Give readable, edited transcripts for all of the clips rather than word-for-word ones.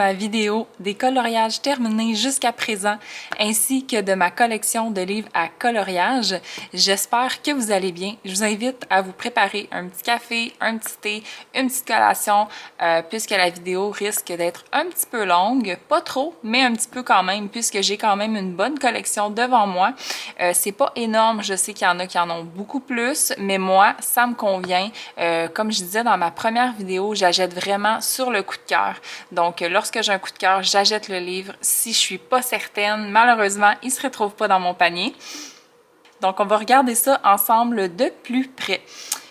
ma vidéo des coloriages terminés jusqu'à présent ainsi que de ma collection de livres à coloriage. J'espère que vous allez bien. Je vous invite à vous préparer un petit café, un petit thé, une petite collation puisque la vidéo risque d'être un petit peu longue. Pas trop, mais un petit peu quand même puisque j'ai quand même une bonne collection devant moi. C'est pas énorme, je sais qu'il y en a qui en ont beaucoup plus, mais moi, ça me convient. Comme je disais dans ma première vidéo, j'achète vraiment sur le coup de cœur. Donc, lorsque j'ai un coup de cœur, j'achète le livre. Si je suis pas certaine, malheureusement, il se retrouve pas dans mon panier. Donc, on va regarder ça ensemble de plus près.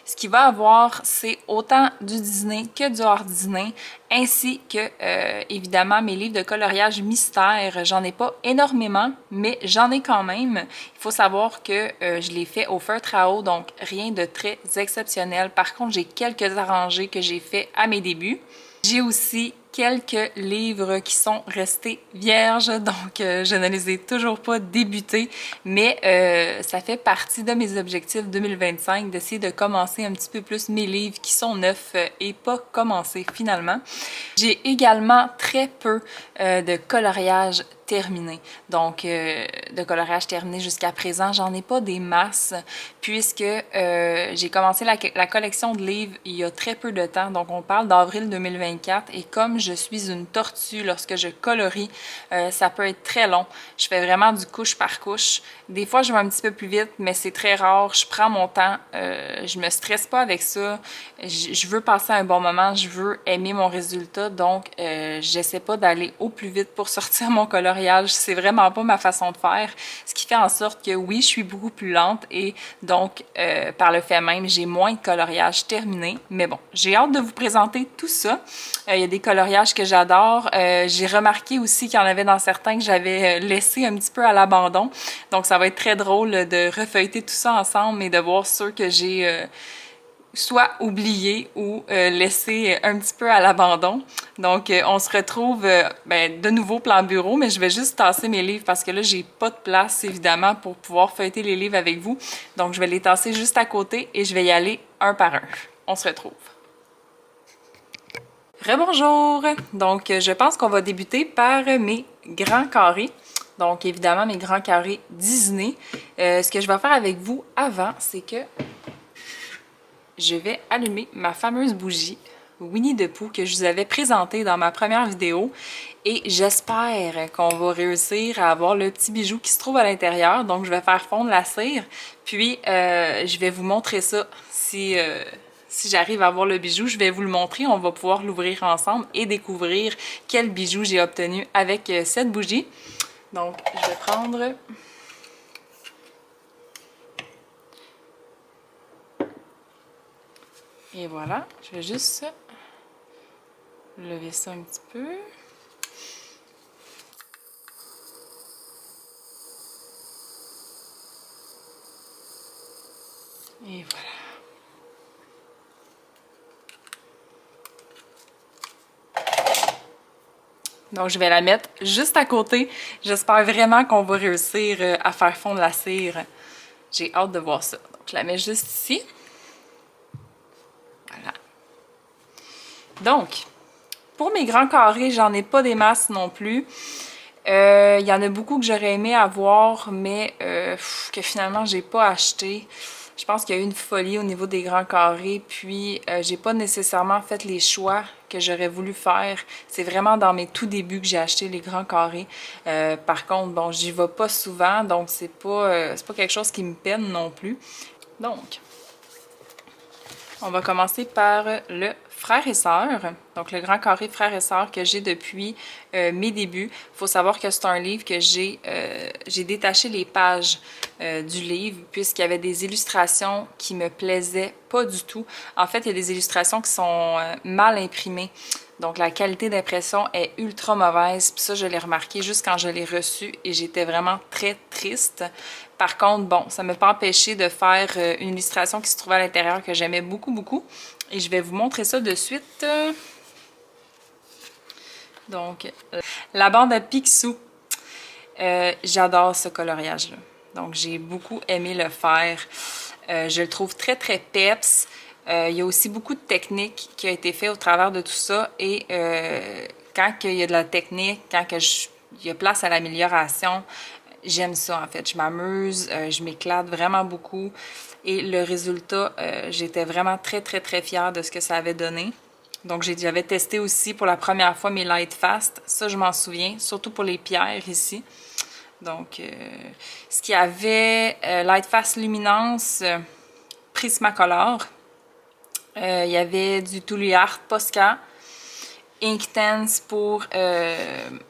Ce qu'il va avoir, c'est autant du Disney que du hors Disney, ainsi que, évidemment, mes livres de coloriage mystère. J'en ai pas énormément, mais j'en ai quand même. Il faut savoir que je l'ai fait au feutre à eau, donc rien de très exceptionnel. Par contre, j'ai quelques arrangés que j'ai fait à mes débuts. J'ai aussi quelques livres qui sont restés vierges, donc je ne les ai toujours pas débutés, mais ça fait partie de mes objectifs 2025 d'essayer de commencer un petit peu plus mes livres qui sont neufs et pas commencés finalement. J'ai également très peu de coloriage terminé. Donc, de coloriage terminé jusqu'à présent, j'en ai pas des masses puisque j'ai commencé la collection de livres il y a très peu de temps. Donc, on parle d'avril 2024 et comme je suis une tortue lorsque je colorie, ça peut être très long. Je fais vraiment du couche par couche. Des fois, je vais un petit peu plus vite, mais c'est très rare. Je prends mon temps. Je me stresse pas avec ça. Je veux passer un bon moment. Je veux aimer mon résultat. Donc, j'essaie pas d'aller au plus vite pour sortir mon coloriage. C'est vraiment pas ma façon de faire. Ce qui fait en sorte que oui, je suis beaucoup plus lente et donc, par le fait même, j'ai moins de coloriage terminé. Mais bon, j'ai hâte de vous présenter tout ça. Il y a des coloriages que j'adore. J'ai remarqué aussi qu'il y en avait dans certains que j'avais laissé un petit peu à l'abandon. Donc, ça va être très drôle de refeuilleter tout ça ensemble et de voir ceux que j'ai soit oublié ou laissé un petit peu à l'abandon. Donc, on se retrouve de nouveau plan bureau, mais je vais juste tasser mes livres parce que là, j'ai pas de place, évidemment, pour pouvoir feuilleter les livres avec vous. Donc, je vais les tasser juste à côté et je vais y aller un par un. On se retrouve. Rebonjour! Donc, je pense qu'on va débuter par mes grands carrés. Donc, évidemment, mes grands carrés Disney. Ce que je vais faire avec vous avant, c'est que je vais allumer ma fameuse bougie Winnie the Pooh que je vous avais présentée dans ma première vidéo et j'espère qu'on va réussir à avoir le petit bijou qui se trouve à l'intérieur. Donc, je vais faire fondre la cire, puis je vais vous montrer ça si j'arrive à avoir le bijou. Je vais vous le montrer, on va pouvoir l'ouvrir ensemble et découvrir quel bijou j'ai obtenu avec cette bougie. Donc, je vais prendre... Et voilà, je vais juste lever ça un petit peu. Et voilà. Donc, je vais la mettre juste à côté. J'espère vraiment qu'on va réussir à faire fondre la cire. J'ai hâte de voir ça. Donc, je la mets juste ici. Voilà. Donc, pour mes grands carrés, j'en ai pas des masses non plus. Il y en a beaucoup que j'aurais aimé avoir, mais que finalement, j'ai pas acheté. Je pense qu'il y a eu une folie au niveau des grands carrés, puis j'ai pas nécessairement fait les choix que j'aurais voulu faire. C'est vraiment dans mes tout débuts que j'ai acheté les grands carrés. Par contre, bon, j'y vais pas souvent, donc c'est pas quelque chose qui me peine non plus. Donc, on va commencer par le frère et sœur, donc le grand carré frère et sœur que j'ai depuis mes débuts. Il faut savoir que c'est un livre que j'ai détaché les pages du livre puisqu'il y avait des illustrations qui me plaisaient pas du tout. En fait, il y a des illustrations qui sont mal imprimées. Donc, la qualité d'impression est ultra mauvaise. Puis ça, je l'ai remarqué juste quand je l'ai reçu et j'étais vraiment très triste. Par contre, bon, ça ne m'a pas empêché de faire une illustration qui se trouvait à l'intérieur que j'aimais beaucoup, beaucoup. Et je vais vous montrer ça de suite. Donc, la bande à Picsou. J'adore ce coloriage-là. Donc, j'ai beaucoup aimé le faire. Je le trouve très, très peps. Il y a aussi beaucoup de techniques qui ont été faites au travers de tout ça et quand il y a de la technique, quand il y a place à l'amélioration, j'aime ça en fait. Je m'amuse, je m'éclate vraiment beaucoup. Et le résultat, j'étais vraiment très, très, très fière de ce que ça avait donné. Donc, j'avais testé aussi pour la première fois mes Light Fast. Ça, je m'en souviens, surtout pour les pierres ici. Donc, ce qu'il y avait, Light Fast Luminance, Prismacolor. Il y avait du Tuluart Posca. Inktense pour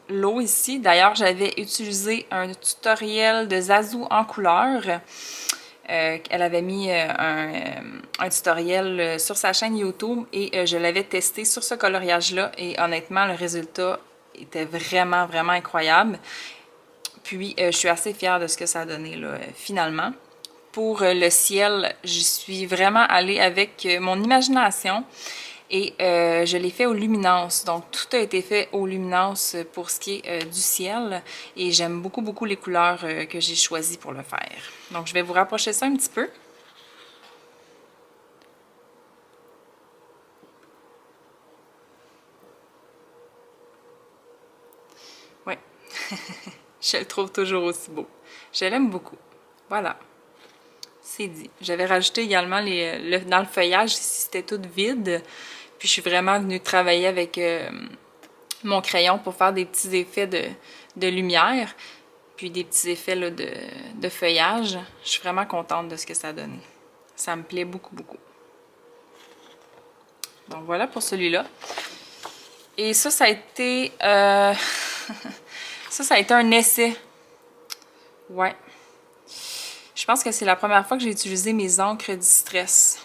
l'eau ici. D'ailleurs, j'avais utilisé un tutoriel de Zazu en couleur. Elle avait mis un tutoriel sur sa chaîne YouTube et je l'avais testé sur ce coloriage-là et honnêtement, le résultat était vraiment, vraiment incroyable. Puis, je suis assez fière de ce que ça a donné là, finalement. Pour le ciel, je suis vraiment allée avec mon imagination. Et je l'ai fait aux luminances. Donc, tout a été fait aux luminances pour ce qui est du ciel. Et j'aime beaucoup, beaucoup les couleurs que j'ai choisies pour le faire. Donc, je vais vous rapprocher ça un petit peu. Oui, je le trouve toujours aussi beau. Je l'aime beaucoup. Voilà, c'est dit. J'avais rajouté également dans le feuillage, ici c'était tout vide. Puis je suis vraiment venue travailler avec mon crayon pour faire des petits effets de lumière, puis des petits effets là, de feuillage. Je suis vraiment contente de ce que ça a donné. Ça me plaît beaucoup, beaucoup. Donc voilà pour celui-là. Et ça, ça a été... ça a été un essai. Ouais. Je pense que c'est la première fois que j'ai utilisé mes encres Distress.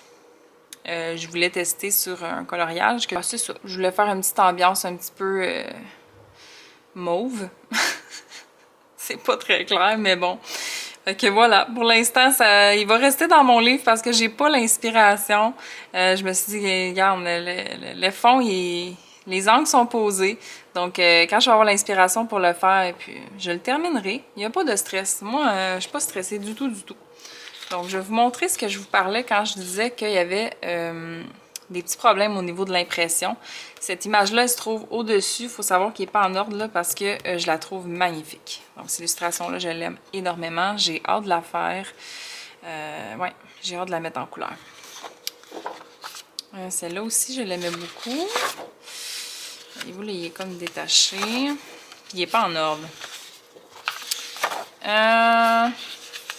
Je voulais tester sur un coloriage. C'est ça. Je voulais faire une petite ambiance un petit peu mauve. C'est pas très clair, mais bon. Fait que voilà, pour l'instant, il va rester dans mon livre parce que j'ai pas l'inspiration. Je me suis dit, regarde, le fond, les angles sont posés. Donc, quand je vais avoir l'inspiration pour le faire, et puis je le terminerai. Il n'y a pas de stress. Moi, je suis pas stressée du tout, du tout. Donc, je vais vous montrer ce que je vous parlais quand je disais qu'il y avait des petits problèmes au niveau de l'impression. Cette image-là, elle se trouve au-dessus. Il faut savoir qu'il n'est pas en ordre là, parce que je la trouve magnifique. Donc, cette illustration-là, je l'aime énormément. J'ai hâte de la faire. Ouais, j'ai hâte de la mettre en couleur. Celle-là aussi, je l'aimais beaucoup. Voyez-vous, là, il est comme détaché. Il n'est pas en ordre.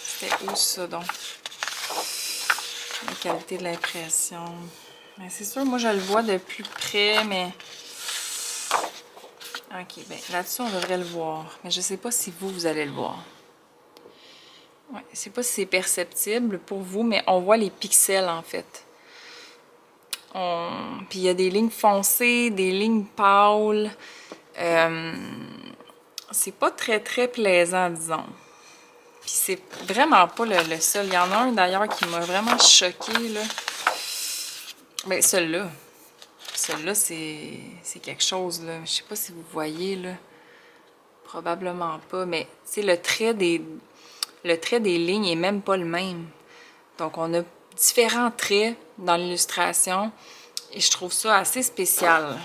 C'était où ça, donc? La qualité de l'impression. C'est sûr, moi, je le vois de plus près, mais... OK, bien, là-dessus, on devrait le voir. Mais je ne sais pas si vous allez le voir. Ouais, je ne sais pas si c'est perceptible pour vous, mais on voit les pixels, en fait. Puis il y a des lignes foncées, des lignes pâles. C'est pas très, très plaisant, disons. Puis c'est vraiment pas le seul. Il y en a un, d'ailleurs, qui m'a vraiment choquée, là. Ben, celui-là. Celui-là, c'est quelque chose, là. Je sais pas si vous voyez, là. Probablement pas, mais, tu sais, le trait des lignes est même pas le même. Donc, on a différents traits dans l'illustration et je trouve ça assez spécial.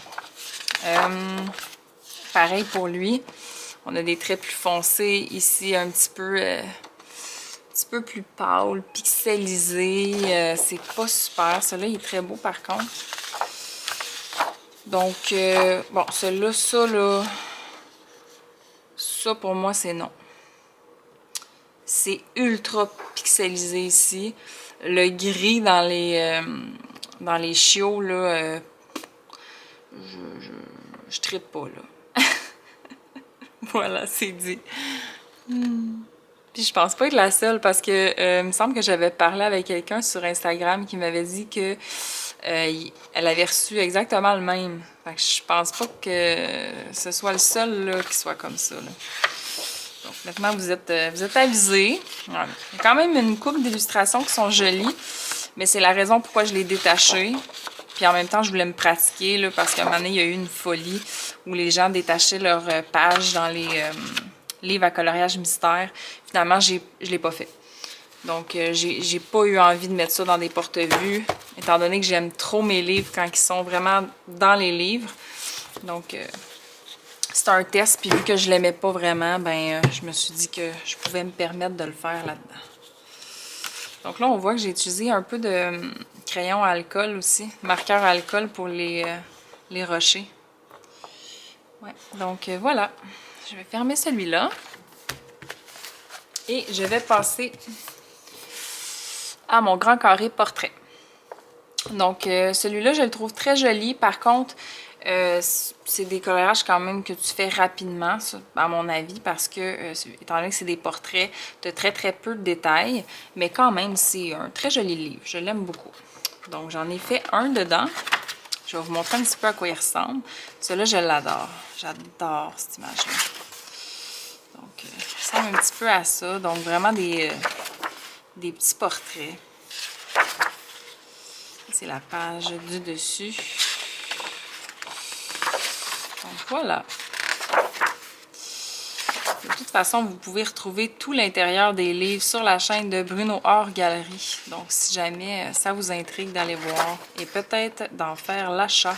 Pareil pour lui. On a des traits plus foncés ici, un petit peu plus pâle, pixelisé. C'est pas super. Celui-là, il est très beau par contre. Donc, bon, celui-là, ça pour moi, c'est non. C'est ultra pixelisé ici. Le gris dans les chiots, là, je trippe pas, là. Voilà, c'est dit. Puis je pense pas être la seule parce que il me semble que j'avais parlé avec quelqu'un sur Instagram qui m'avait dit que elle avait reçu exactement le même. Fait que je pense pas que ce soit le seul là, qui soit comme ça, là. Donc maintenant, vous êtes avisés. Voilà. Il y a quand même une couple d'illustrations qui sont jolies, mais c'est la raison pourquoi je l'ai détaché. Puis en même temps, je voulais me pratiquer là, parce qu'à un moment donné, il y a eu une folie où les gens détachaient leurs pages dans les livres à coloriage mystère. Finalement, je l'ai pas fait. Donc, j'ai pas eu envie de mettre ça dans des porte-vues, étant donné que j'aime trop mes livres quand ils sont vraiment dans les livres. Donc, C'est un test, puis vu que je l'aimais pas vraiment, ben je me suis dit que je pouvais me permettre de le faire là-dedans. Donc là, on voit que j'ai utilisé un peu de crayon à alcool aussi, marqueur à alcool pour les rochers. Ouais, donc voilà, je vais fermer celui-là. Et je vais passer à mon grand carré portrait. Donc celui-là, je le trouve très joli. Par contre, c'est des colorages quand même que tu fais rapidement, ça, à mon avis, parce que, étant donné que c'est des portraits, tu as très très peu de détails, mais quand même, c'est un très joli livre. Je l'aime beaucoup. Donc, j'en ai fait un dedans. Je vais vous montrer un petit peu à quoi il ressemble. Celui-là, je l'adore. J'adore cette image-là. Donc, il ressemble un petit peu à ça. Donc, vraiment des petits portraits. C'est la page du dessus. Donc, voilà. De toute façon, vous pouvez retrouver tout l'intérieur des livres sur la chaîne de Bruno Hors Galerie. Donc, si jamais ça vous intrigue d'aller voir et peut-être d'en faire l'achat.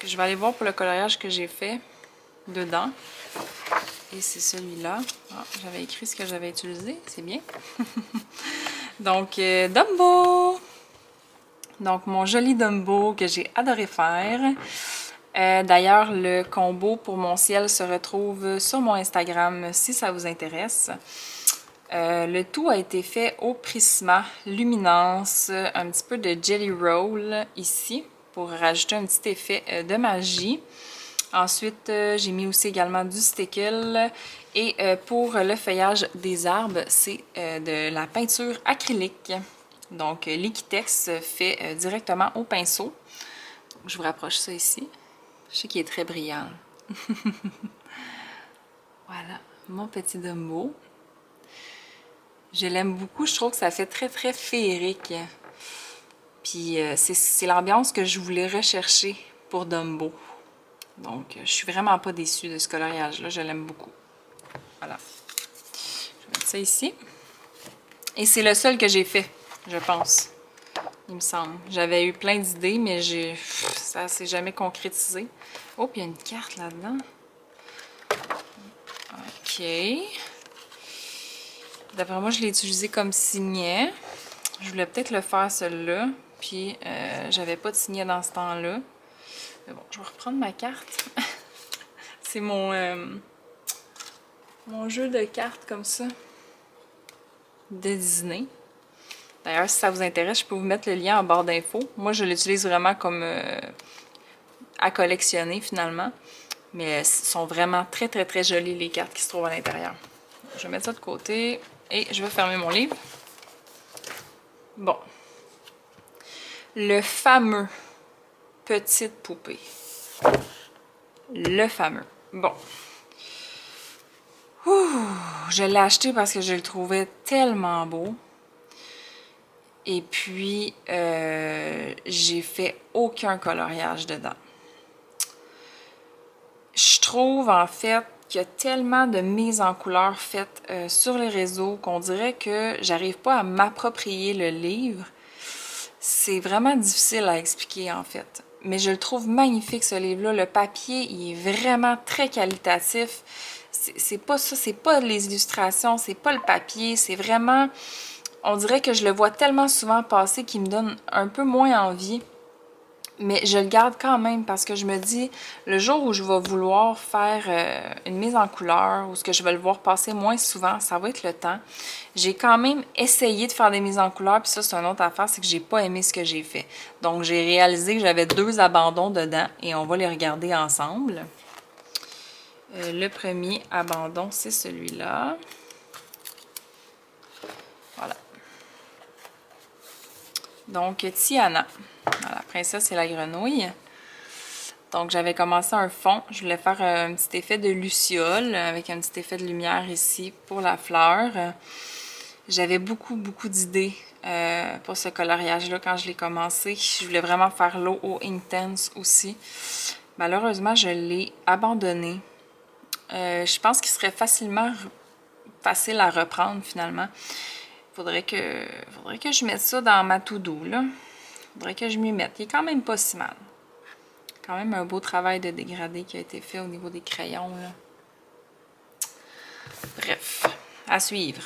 Je vais aller voir pour le coloriage que j'ai fait dedans. Et c'est celui-là. Ah, j'avais écrit ce que j'avais utilisé, c'est bien. Donc, Dumbo! Donc, mon joli Dumbo que j'ai adoré faire. D'ailleurs, le combo pour mon ciel se retrouve sur mon Instagram si ça vous intéresse. Le tout a été fait au Prisma Luminance, un petit peu de Jelly Roll ici pour rajouter un petit effet de magie. Ensuite, j'ai mis aussi également du stickle. Et pour le feuillage des arbres, c'est de la peinture acrylique. Donc, Liquitex fait directement au pinceau. Je vous rapproche ça ici. Je sais qu'il est très brillant. Voilà, mon petit Dumbo. Je l'aime beaucoup. Je trouve que ça fait très, très féerique. Puis, c'est l'ambiance que je voulais rechercher pour Dumbo. Donc, je suis vraiment pas déçue de ce coloriage-là. Je l'aime beaucoup. Voilà. Je vais mettre ça ici. Et c'est le seul que j'ai fait, je pense. Il me semble. J'avais eu plein d'idées, mais ça s'est jamais concrétisé. Oh, puis il y a une carte là-dedans. OK. D'après moi, je l'ai utilisé comme signet. Je voulais peut-être le faire celui-là. Puis, j'avais pas de signet dans ce temps-là. Mais bon, je vais reprendre ma carte. C'est mon jeu de cartes comme ça. De Disney. D'ailleurs, si ça vous intéresse, je peux vous mettre le lien en barre d'infos. Moi, je l'utilise vraiment comme à collectionner finalement. Mais elles sont vraiment très, très, très jolies les cartes qui se trouvent à l'intérieur. Je vais mettre ça de côté et je vais fermer mon livre. Bon. Le fameux Petite Poupée. Le fameux. Bon. Ouh, je l'ai acheté parce que je le trouvais tellement beau. Et puis, j'ai fait aucun coloriage dedans. Je trouve en fait qu'il y a tellement de mises en couleur faites sur les réseaux qu'on dirait que j'arrive pas à m'approprier le livre. C'est vraiment difficile à expliquer en fait. Mais je le trouve magnifique ce livre-là. Le papier, il est vraiment très qualitatif. C'est pas ça, c'est pas les illustrations, c'est pas le papier, c'est vraiment... On dirait que je le vois tellement souvent passer qu'il me donne un peu moins envie. Mais je le garde quand même parce que je me dis, le jour où je vais vouloir faire une mise en couleur ou ce que je vais le voir passer moins souvent, ça va être le temps. J'ai quand même essayé de faire des mises en couleur, puis ça, c'est une autre affaire, c'est que j'ai pas aimé ce que j'ai fait. Donc, j'ai réalisé que j'avais 2 abandons dedans et on va les regarder ensemble. Le premier abandon, c'est celui-là. Voilà. Donc, Tiana, la princesse et la grenouille. Donc, j'avais commencé un fond. Je voulais faire un petit effet de luciole avec un petit effet de lumière ici pour la fleur. J'avais beaucoup, beaucoup d'idées pour ce coloriage-là quand je l'ai commencé. Je voulais vraiment faire l'eau au Inktense aussi. Malheureusement, je l'ai abandonné. Je pense qu'il serait facile à reprendre finalement. Faudrait que je mette ça dans ma to-do, là. Faudrait que je m'y mette. Il est quand même pas si mal. quand même un beau travail de dégradé qui a été fait au niveau des crayons, là. Bref, à suivre.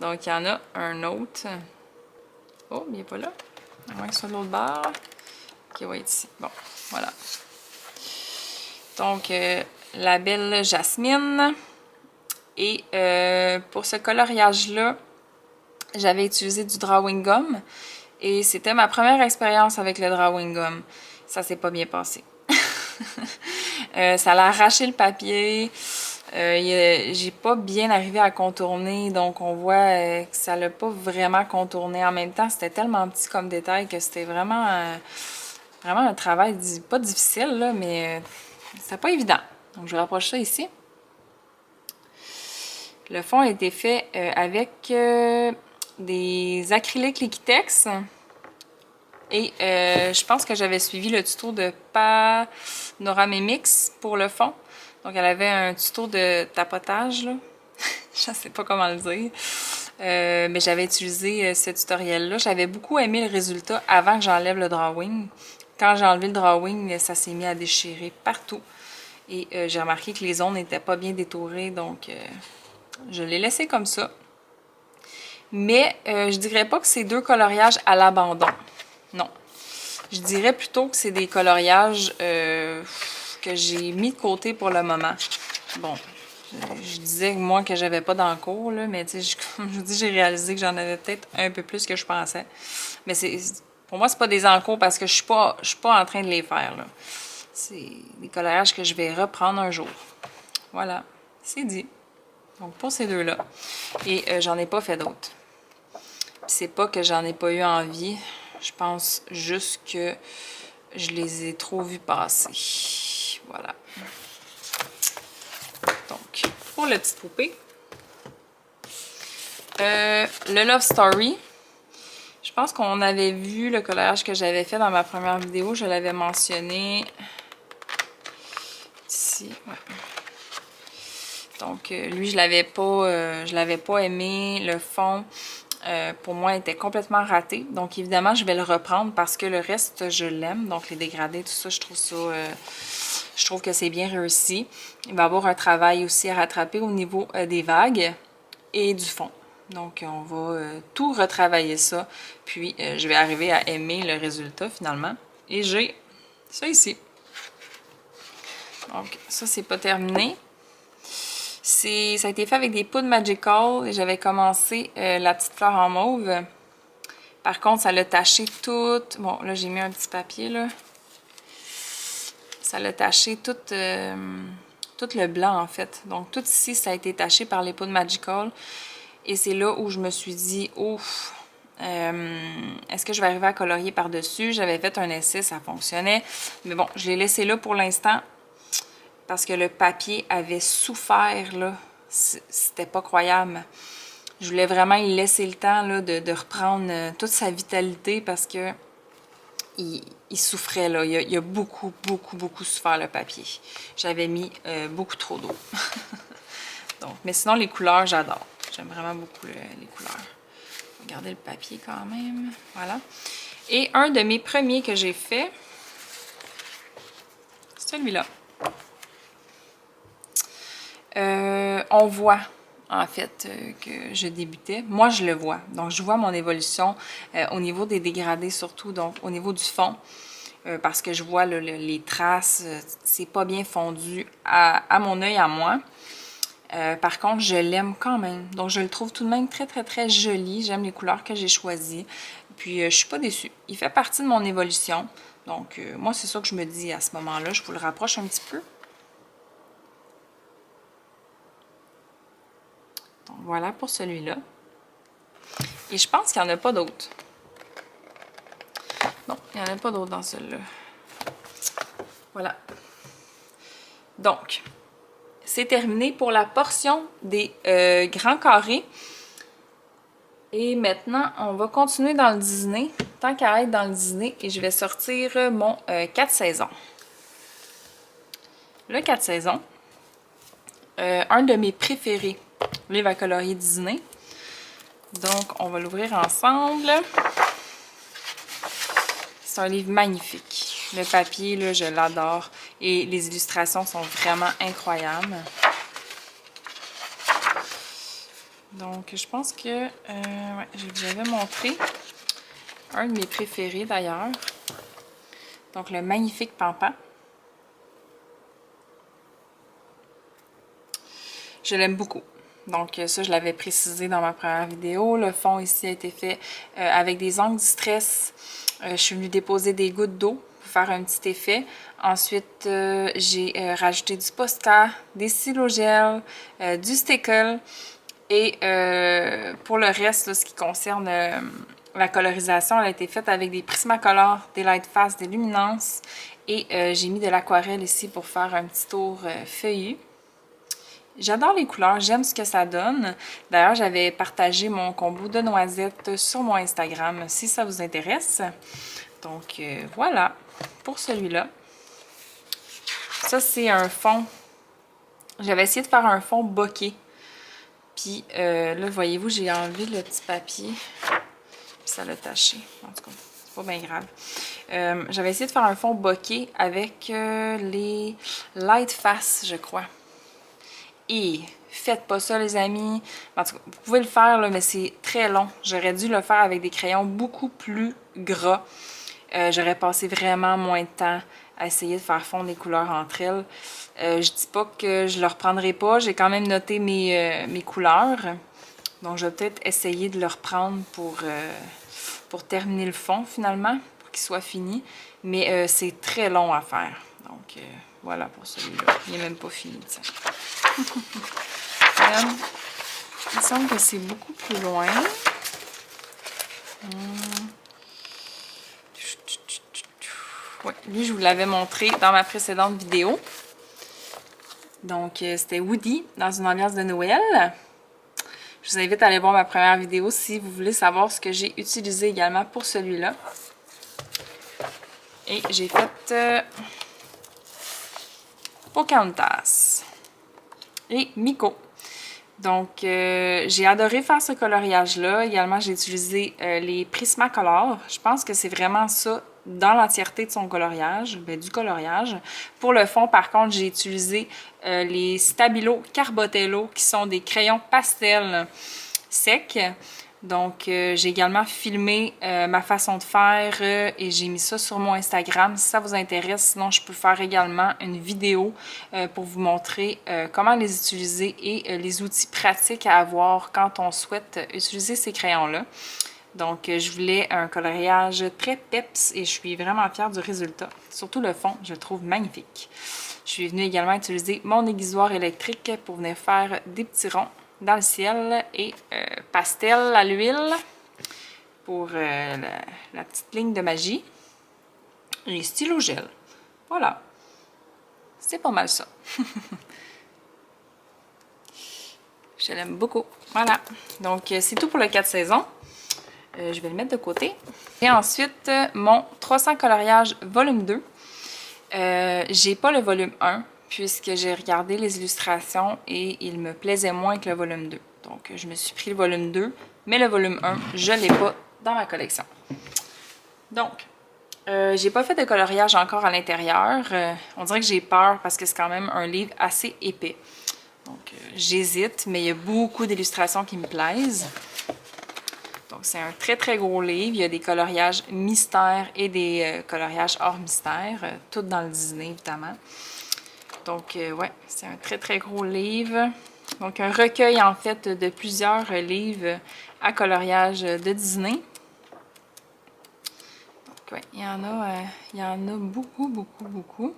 Donc, il y en a un autre. Oh, il n'est pas là. À moins que ce soit de l'autre bord. Ok, va être ici. Bon, voilà. Donc, la belle Jasmine. Et pour ce coloriage-là, j'avais utilisé du drawing gum. Et c'était ma première expérience avec le drawing gum. Ça s'est pas bien passé. Ça a arraché le papier. J'ai pas bien arrivé à contourner, donc on voit que ça l'a pas vraiment contourné. En même temps, c'était tellement petit comme détail que c'était vraiment, vraiment un travail pas difficile, là, mais c'était pas évident. Donc je rapproche ça ici. Le fond a été fait avec des acryliques Liquitex. Et je pense que j'avais suivi le tuto de Panoramix pour le fond. Donc, elle avait un tuto de tapotage, là. Je ne sais pas comment le dire. Mais j'avais utilisé ce tutoriel-là. J'avais beaucoup aimé le résultat avant que j'enlève le drawing. Quand j'ai enlevé le drawing, ça s'est mis à déchirer partout. Et j'ai remarqué que les zones n'étaient pas bien détourées, donc je l'ai laissé comme ça. Mais je dirais pas que c'est deux coloriages à l'abandon. Non. Je dirais plutôt que c'est des coloriages que j'ai mis de côté pour le moment. Bon, je disais moi que j'avais pas d'encours, là, mais tu sais, comme je vous dis, j'ai réalisé que j'en avais peut-être un peu plus que je pensais. Mais pour moi, c'est pas des encours parce que je suis pas en train de les faire, là. C'est des coloriages que je vais reprendre un jour. Voilà, c'est dit. Donc pour ces deux-là. Et j'en ai pas fait d'autres. C'est pas que j'en ai pas eu envie. Je pense juste que je les ai trop vus passer. Voilà. Donc, pour la petite poupée, le Love Story. Je pense qu'on avait vu le coloriage que j'avais fait dans ma première vidéo. Je l'avais mentionné ici. Ouais. Donc, lui, je l'avais pas aimé. Le fond, pour moi, était complètement raté. Donc, évidemment, je vais le reprendre parce que le reste, je l'aime. Donc, les dégradés, tout ça, je trouve que c'est bien réussi. Il va y avoir un travail aussi à rattraper au niveau des vagues et du fond. Donc, on va tout retravailler ça. Puis, je vais arriver à aimer le résultat finalement. Et j'ai ça ici. Donc, ça, c'est pas terminé. Ça a été fait avec des poudres Magical et j'avais commencé la petite fleur en mauve. Par contre, ça l'a taché tout. Bon, là, j'ai mis un petit papier, là. Ça l'a taché tout le blanc, en fait. Donc, tout ici, ça a été taché par les poudres Magical. Et c'est là où je me suis dit, ouf, est-ce que je vais arriver à colorier par-dessus? J'avais fait un essai, ça fonctionnait. Mais bon, je l'ai laissé là pour l'instant. Parce que le papier avait souffert, là. C'était pas croyable. Je voulais vraiment y laisser le temps, là, de reprendre toute sa vitalité parce que il souffrait, là. Il a beaucoup, beaucoup, beaucoup souffert, le papier. J'avais mis beaucoup trop d'eau. Donc, mais sinon, les couleurs, j'adore. J'aime vraiment beaucoup les couleurs. Regardez le papier quand même. Voilà. Et un de mes premiers que j'ai fait, c'est celui-là. On voit en fait que je débutais. Moi, je le vois. Donc, je vois mon évolution au niveau des dégradés surtout, donc au niveau du fond. Parce que je vois les traces, c'est pas bien fondu à mon œil à moi. Par contre, je l'aime quand même. Donc, je le trouve tout de même très, très, très joli. J'aime les couleurs que j'ai choisies. Puis, je suis pas déçue. Il fait partie de mon évolution. Donc, moi, c'est ça que je me dis à ce moment-là. Je vous le rapproche un petit peu. Donc, voilà pour celui-là. Et je pense qu'il n'y en a pas d'autres. Non, il n'y en a pas d'autres dans celui-là. Voilà. Donc, c'est terminé pour la portion des grands carrés. Et maintenant, on va continuer dans le Disney, tant qu'à être dans le Disney, et je vais sortir mon 4 saisons. Le 4 saisons, un de mes préférés, livre à colorier Disney. Donc, on va l'ouvrir ensemble. C'est un livre magnifique. Le papier, là, je l'adore. Et les illustrations sont vraiment incroyables. Donc, je pense que... ouais, je vous avais montré un de mes préférés, d'ailleurs. Donc, le Magnifique Pampan. Je l'aime beaucoup. Donc, ça, je l'avais précisé dans ma première vidéo. Le fond ici a été fait avec des encres Distress. Je suis venue déposer des gouttes d'eau pour faire un petit effet. Ensuite, j'ai rajouté du Posca, des stylo-gel, du stickle. Et pour le reste, là, ce qui concerne la colorisation, elle a été faite avec des Prismacolor, des Lightfast, des Luminance. Et j'ai mis de l'aquarelle ici pour faire un petit tour feuillu. J'adore les couleurs, j'aime ce que ça donne. D'ailleurs, j'avais partagé mon combo de noisettes sur mon Instagram si ça vous intéresse. Donc voilà pour celui-là. Ça, c'est un fond. J'avais essayé de faire un fond bokeh. Puis là, voyez-vous, j'ai enlevé le petit papier. Puis ça l'a taché. En tout cas, c'est pas bien grave. J'avais essayé de faire un fond bokeh avec les Lightfast, je crois. Et faites pas ça, les amis. En tout cas, vous pouvez le faire, là, mais c'est très long. J'aurais dû le faire avec des crayons beaucoup plus gras. J'aurais passé vraiment moins de temps à essayer de faire fondre les couleurs entre elles. Je dis pas que je le reprendrai pas. J'ai quand même noté mes couleurs. Donc, je vais peut-être essayer de le reprendre pour terminer le fond, finalement, pour qu'il soit fini. Mais c'est très long à faire. Donc, voilà pour celui-là. Il n'est même pas fini, ça. Il me semble que c'est beaucoup plus loin. Oui, lui, je vous l'avais montré dans ma précédente vidéo. Donc, c'était Woody dans une ambiance de Noël. Je vous invite à aller voir ma première vidéo si vous voulez savoir ce que j'ai utilisé également pour celui-là. Et j'ai fait Pocahontas et Miko. Donc, j'ai adoré faire ce coloriage-là. Également, j'ai utilisé les Prismacolor. Je pense que c'est vraiment ça dans l'entièreté de son coloriage, du coloriage. Pour le fond, par contre, j'ai utilisé les Stabilo Carbotello, qui sont des crayons pastel secs. Donc, j'ai également filmé ma façon de faire et j'ai mis ça sur mon Instagram si ça vous intéresse. Sinon, je peux faire également une vidéo pour vous montrer comment les utiliser et les outils pratiques à avoir quand on souhaite utiliser ces crayons-là. Donc, je voulais un coloriage très peps et je suis vraiment fière du résultat. Surtout le fond, je le trouve magnifique. Je suis venue également utiliser mon aiguisoir électrique pour venir faire des petits ronds dans le ciel et pastel à l'huile pour la petite ligne de magie et stylo gel. Voilà, c'est pas mal ça. Je l'aime beaucoup. Voilà, donc c'est tout pour le 4 saisons. Je vais le mettre de côté. Et ensuite, mon 300 coloriage volume 2. J'ai pas le volume 1 puisque j'ai regardé les illustrations et il me plaisait moins que le volume 2. Donc, je me suis pris le volume 2, mais le volume 1, je l'ai pas dans ma collection. Donc, j'ai pas fait de coloriage encore à l'intérieur. On dirait que j'ai peur parce que c'est quand même un livre assez épais. Donc, j'hésite, mais il y a beaucoup d'illustrations qui me plaisent. Donc, c'est un très, très gros livre. Il y a des coloriages mystères et des coloriages hors mystère, tout dans le Disney, évidemment. Donc, ouais, c'est un très, très gros livre. Donc, un recueil, en fait, de plusieurs livres à coloriage de Disney. Donc, ouais, il y en a beaucoup, beaucoup, beaucoup.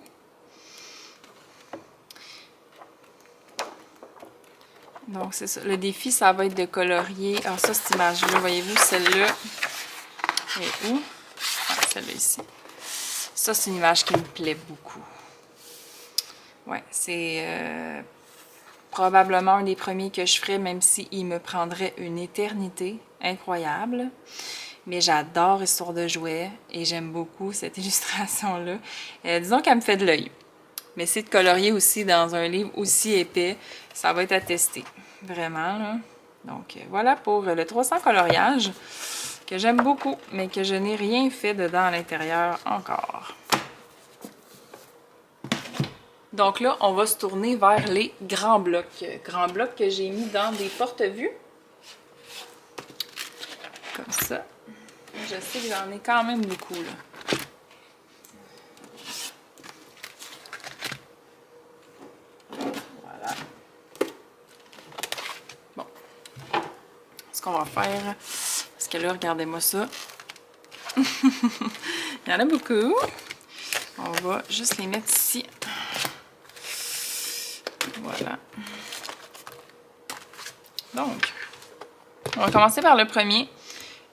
Donc, c'est ça. Le défi, ça va être de colorier. Alors, ça, cette image-là, voyez-vous, celle-là est où? Ah, celle-là ici. Ça, c'est une image qui me plaît beaucoup. Ouais, c'est probablement un des premiers que je ferais, même s'il me prendrait une éternité. Incroyable. Mais j'adore Histoire de jouets et j'aime beaucoup cette illustration-là. Disons qu'elle me fait de l'œil. Mais c'est de colorier aussi dans un livre aussi épais, ça va être à tester. Vraiment, là. Donc, voilà pour le 300 coloriage que j'aime beaucoup, mais que je n'ai rien fait dedans à l'intérieur encore. Donc là, on va se tourner vers les grands blocs. Grands blocs que j'ai mis dans des porte-vues. Comme ça. Je sais que j'en ai quand même beaucoup, là. Voilà. Bon. Ce qu'on va faire, parce que là, regardez-moi ça. Il y en a beaucoup. On va juste les mettre ici. Voilà. Donc, on va commencer par le premier,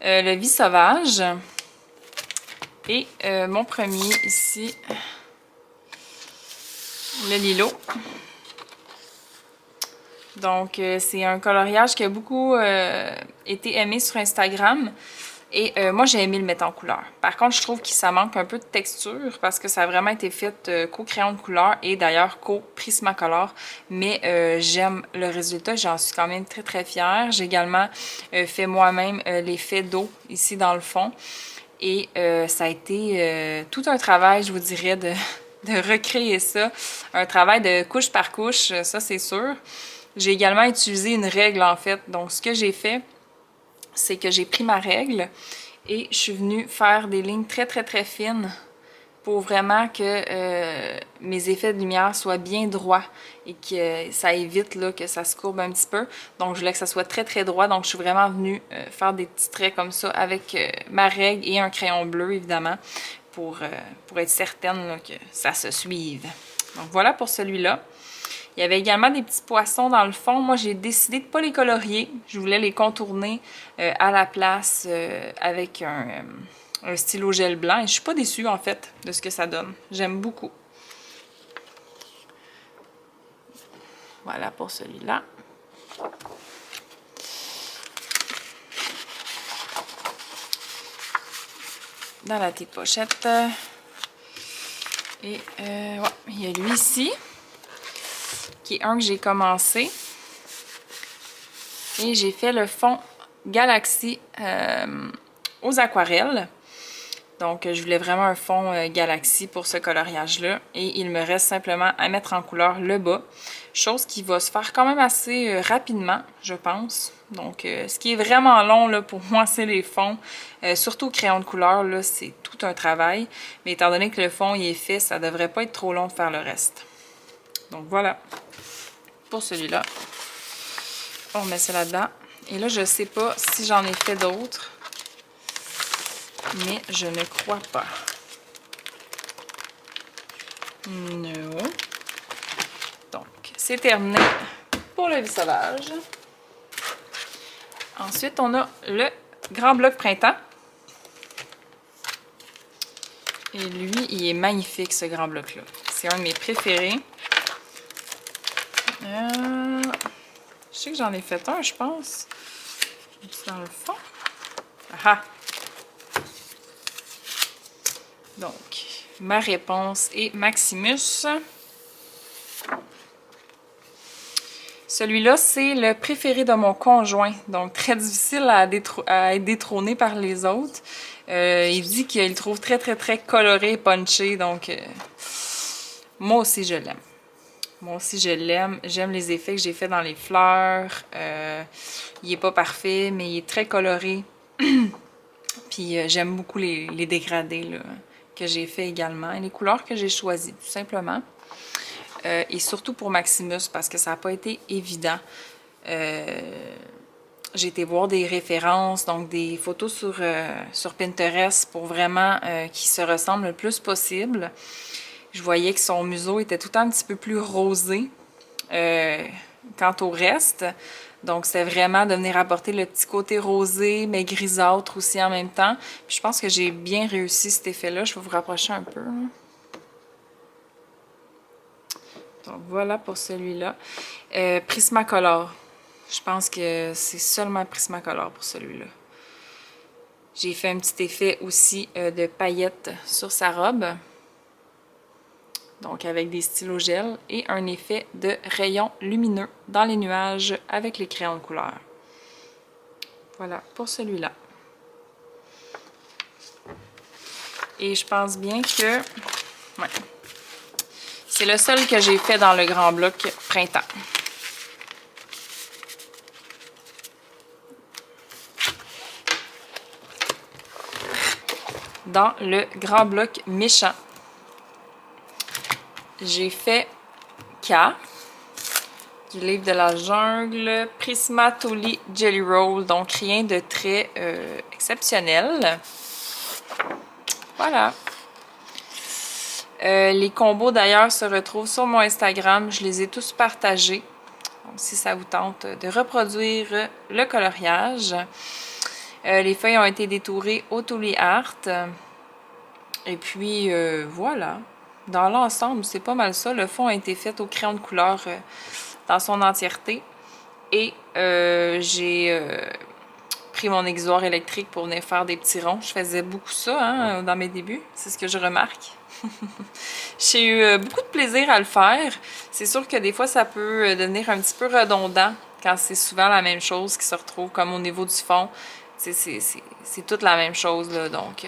le Vie sauvage. Et mon premier ici, le Lilo. Donc, c'est un coloriage qui a beaucoup été aimé sur Instagram. Et moi, j'ai aimé le mettre en couleur. Par contre, je trouve que ça manque un peu de texture parce que ça a vraiment été fait qu'au crayon de couleur et d'ailleurs qu'au Prismacolor. Mais j'aime le résultat, j'en suis quand même très très fière. J'ai également fait moi-même l'effet d'eau ici dans le fond. Et ça a été tout un travail, je vous dirais, de recréer ça. Un travail de couche par couche, ça c'est sûr. J'ai également utilisé une règle en fait. Donc ce que j'ai fait, c'est que j'ai pris ma règle et je suis venue faire des lignes très très très fines pour vraiment que mes effets de lumière soient bien droits et que ça évite là, que ça se courbe un petit peu. Donc je voulais que ça soit très très droit, donc je suis vraiment venue faire des petits traits comme ça avec ma règle et un crayon bleu évidemment pour être certaine là, que ça se suive. Donc voilà pour celui-là. Il y avait également des petits poissons dans le fond. Moi, j'ai décidé de ne pas les colorier. Je voulais les contourner à la place avec un stylo gel blanc. Et je suis pas déçue, en fait, de ce que ça donne. J'aime beaucoup. Voilà pour celui-là. Dans la petite pochette. Et ouais, il y a lui ici, qui est un que j'ai commencé. Et j'ai fait le fond Galaxy aux aquarelles. Donc, je voulais vraiment un fond Galaxy pour ce coloriage-là. Et il me reste simplement à mettre en couleur le bas. Chose qui va se faire quand même assez rapidement, je pense. Donc, ce qui est vraiment long là, pour moi, c'est les fonds. Surtout au crayon de couleur, là, c'est tout un travail. Mais étant donné que le fond il est fait, ça devrait pas être trop long de faire le reste. Donc, voilà. Pour celui-là. On met ça là-dedans. Et là, je sais pas si j'en ai fait d'autres. Mais je ne crois pas. Non. Donc, c'est terminé pour le Vie sauvage. Ensuite, on a le grand bloc printemps. Et lui, il est magnifique, ce grand bloc-là. C'est un de mes préférés. Je sais que j'en ai fait un, je pense. Dans le fond. Ah! Donc, ma réponse est Maximus. Celui-là, c'est le préféré de mon conjoint. Donc, très difficile à être détrôné par les autres. Il dit qu'il le trouve très, très, très coloré et punché. Donc, moi aussi, je l'aime. Moi aussi, je l'aime. J'aime les effets que j'ai fait dans les fleurs. Il est pas parfait, mais il est très coloré. Puis, j'aime beaucoup les dégradés là, que j'ai fait également. Et les couleurs que j'ai choisies, tout simplement. Et surtout pour Maximus, parce que ça n'a pas été évident. J'ai été voir des références, donc des photos sur Pinterest pour vraiment qu'il se ressemble le plus possible. Je voyais que son museau était tout un petit peu plus rosé quant au reste. Donc, c'est vraiment de venir apporter le petit côté rosé, mais grisâtre aussi en même temps. Puis, je pense que j'ai bien réussi cet effet-là. Je vais vous rapprocher un peu. Donc, voilà pour celui-là. Prismacolor. Je pense que c'est seulement Prismacolor pour celui-là. J'ai fait un petit effet aussi de paillettes sur sa robe. Donc, avec des stylos gel et un effet de rayons lumineux dans les nuages avec les crayons de couleur. Voilà pour celui-là. Et je pense bien que... Ouais. C'est le seul que j'ai fait dans le grand bloc printemps. Dans le grand bloc méchant, j'ai fait K, du livre de la jungle, Prismatoli Jelly Roll, donc rien de très exceptionnel. Voilà. Les combos d'ailleurs se retrouvent sur mon Instagram, je les ai tous partagés. Donc si ça vous tente de reproduire le coloriage. Les feuilles ont été détourées au Tuli Art. Et puis voilà. Dans l'ensemble, c'est pas mal ça. Le fond a été fait au crayon de couleur dans son entièreté. Et j'ai pris mon exutoire électrique pour venir faire des petits ronds. Je faisais beaucoup ça hein, dans mes débuts. C'est ce que je remarque. J'ai eu beaucoup de plaisir à le faire. C'est sûr que des fois, ça peut devenir un petit peu redondant quand c'est souvent la même chose qui se retrouve, comme au niveau du fond. C'est toute la même chose, là. Donc,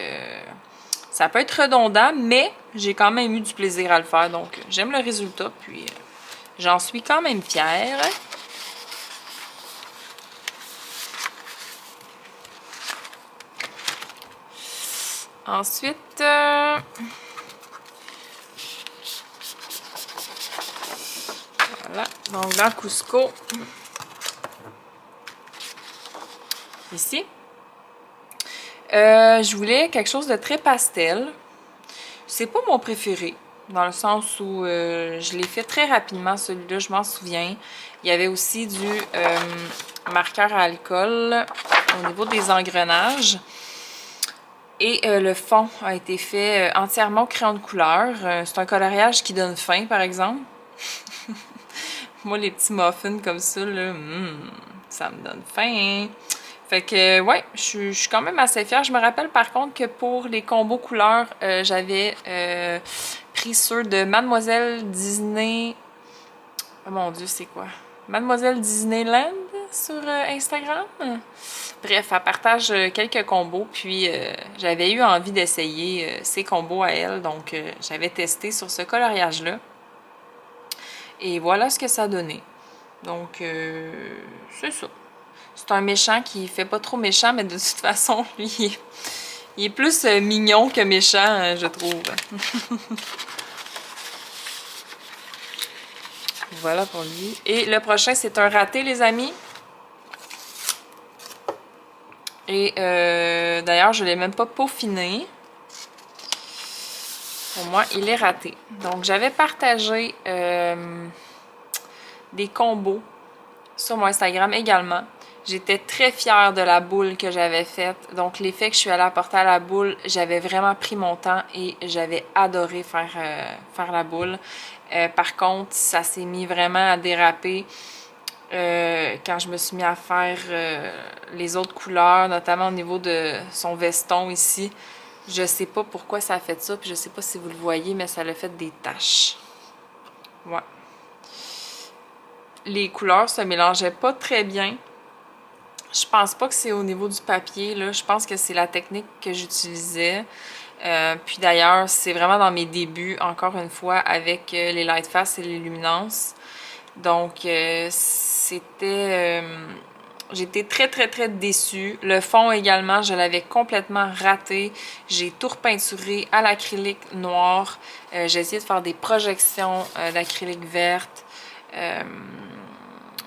ça peut être redondant, mais j'ai quand même eu du plaisir à le faire. Donc, j'aime le résultat, puis j'en suis quand même fière. Ensuite, voilà, donc dans Cusco, ici, je voulais quelque chose de très pastel. C'est pas mon préféré, dans le sens où je l'ai fait très rapidement, celui-là, je m'en souviens. Il y avait aussi du marqueur à alcool au niveau des engrenages. Et le fond a été fait entièrement au crayon de couleur. C'est un coloriage qui donne faim, par exemple. Moi, les petits muffins comme ça, là, ça me donne faim. Fait que, ouais, je suis quand même assez fière. Je me rappelle par contre que pour les combos couleurs, j'avais pris ceux de Mademoiselle Disney. Oh mon Dieu, c'est quoi? Mademoiselle Disneyland sur Instagram. Bref, elle partage quelques combos, puis j'avais eu envie d'essayer ces combos à elle, donc j'avais testé sur ce coloriage-là. Et voilà ce que ça donnait. Donc, c'est ça. C'est un méchant qui fait pas trop méchant, mais de toute façon, lui, il est plus mignon que méchant, je trouve. Voilà pour lui. Et le prochain, c'est un raté, les amis. Et d'ailleurs, je ne l'ai même pas peaufiné. Pour moi, il est raté. Donc, j'avais partagé des combos sur mon Instagram également. J'étais très fière de la boule que j'avais faite. Donc, l'effet que je suis allée apporter à la boule, j'avais vraiment pris mon temps et j'avais adoré faire la boule. Par contre, ça s'est mis vraiment à déraper quand je me suis mis à faire les autres couleurs, notamment au niveau de son veston ici. Je sais pas pourquoi ça a fait ça, puis je sais pas si vous le voyez, mais ça l'a fait des taches. Ouais. Les couleurs se mélangeaient pas très bien. Je pense pas que c'est au niveau du papier, là. Je pense que c'est la technique que j'utilisais. Puis d'ailleurs, c'est vraiment dans mes débuts, encore une fois, avec les Lightfast et les luminances. Donc, c'était... j'étais très, très, très déçue. Le fond également, je l'avais complètement raté. J'ai tout repeinturé à l'acrylique noir. J'ai essayé de faire des projections d'acrylique verte.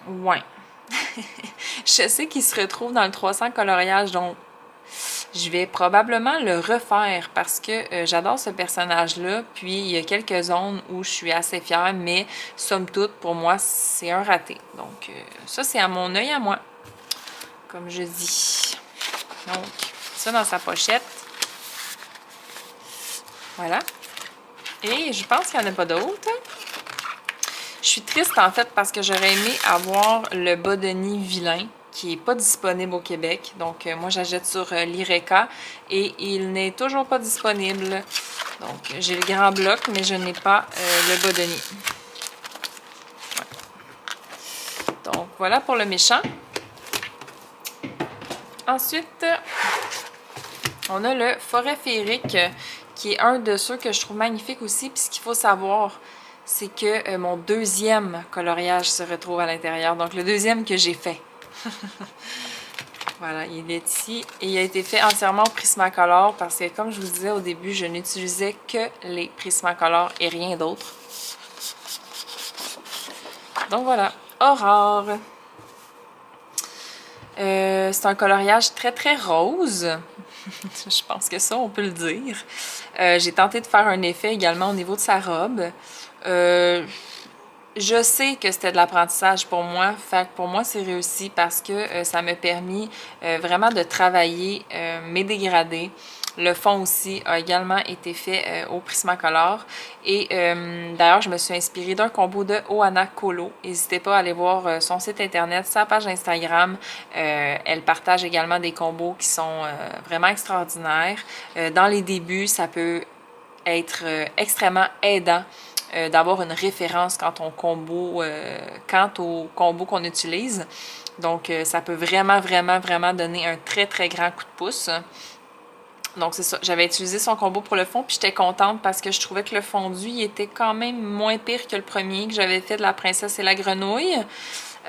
Ouais. Je sais qu'il se retrouve dans le 300 coloriage, donc je vais probablement le refaire parce que j'adore ce personnage-là. Puis, il y a quelques zones où je suis assez fière, mais somme toute, pour moi, c'est un raté. Donc, ça, c'est à mon œil à moi, comme je dis. Donc, ça dans sa pochette. Voilà. Et je pense qu'il n'y en a pas d'autres. Je suis triste, en fait, parce que j'aurais aimé avoir le bas de nid vilain, qui n'est pas disponible au Québec. Donc, moi, j'achète sur l'Ireka et il n'est toujours pas disponible. Donc, j'ai le grand bloc, mais je n'ai pas le bas de nid. Ouais. Donc, voilà pour le méchant. Ensuite, on a le forêt féerique, qui est un de ceux que je trouve magnifique aussi. Puis, ce qu'il faut savoir, c'est que mon deuxième coloriage se retrouve à l'intérieur. Donc, le deuxième que j'ai fait. Voilà, il est ici. Et il a été fait entièrement au Prismacolor parce que, comme je vous disais au début, je n'utilisais que les Prismacolor et rien d'autre. Donc voilà, Aurore. C'est un coloriage très très rose. Je pense que ça, on peut le dire. J'ai tenté de faire un effet également au niveau de sa robe. Je sais que c'était de l'apprentissage pour moi. Fait que pour moi, c'est réussi parce que ça m'a permis vraiment de travailler mes dégradés. Le fond aussi a également été fait au Prismacolor. Et d'ailleurs, je me suis inspirée d'un combo de Ohana Colo. N'hésitez pas à aller voir son site internet, sa page Instagram. Elle partage également des combos qui sont vraiment extraordinaires. Dans les débuts, ça peut être extrêmement aidant d'avoir une référence quant au combo qu'on utilise. Donc, ça peut vraiment donner un très grand coup de pouce. Donc, c'est ça. J'avais utilisé son combo pour le fond, puis j'étais contente parce que je trouvais que le fondu, il était quand même moins pire que le premier que j'avais fait de la princesse et la grenouille.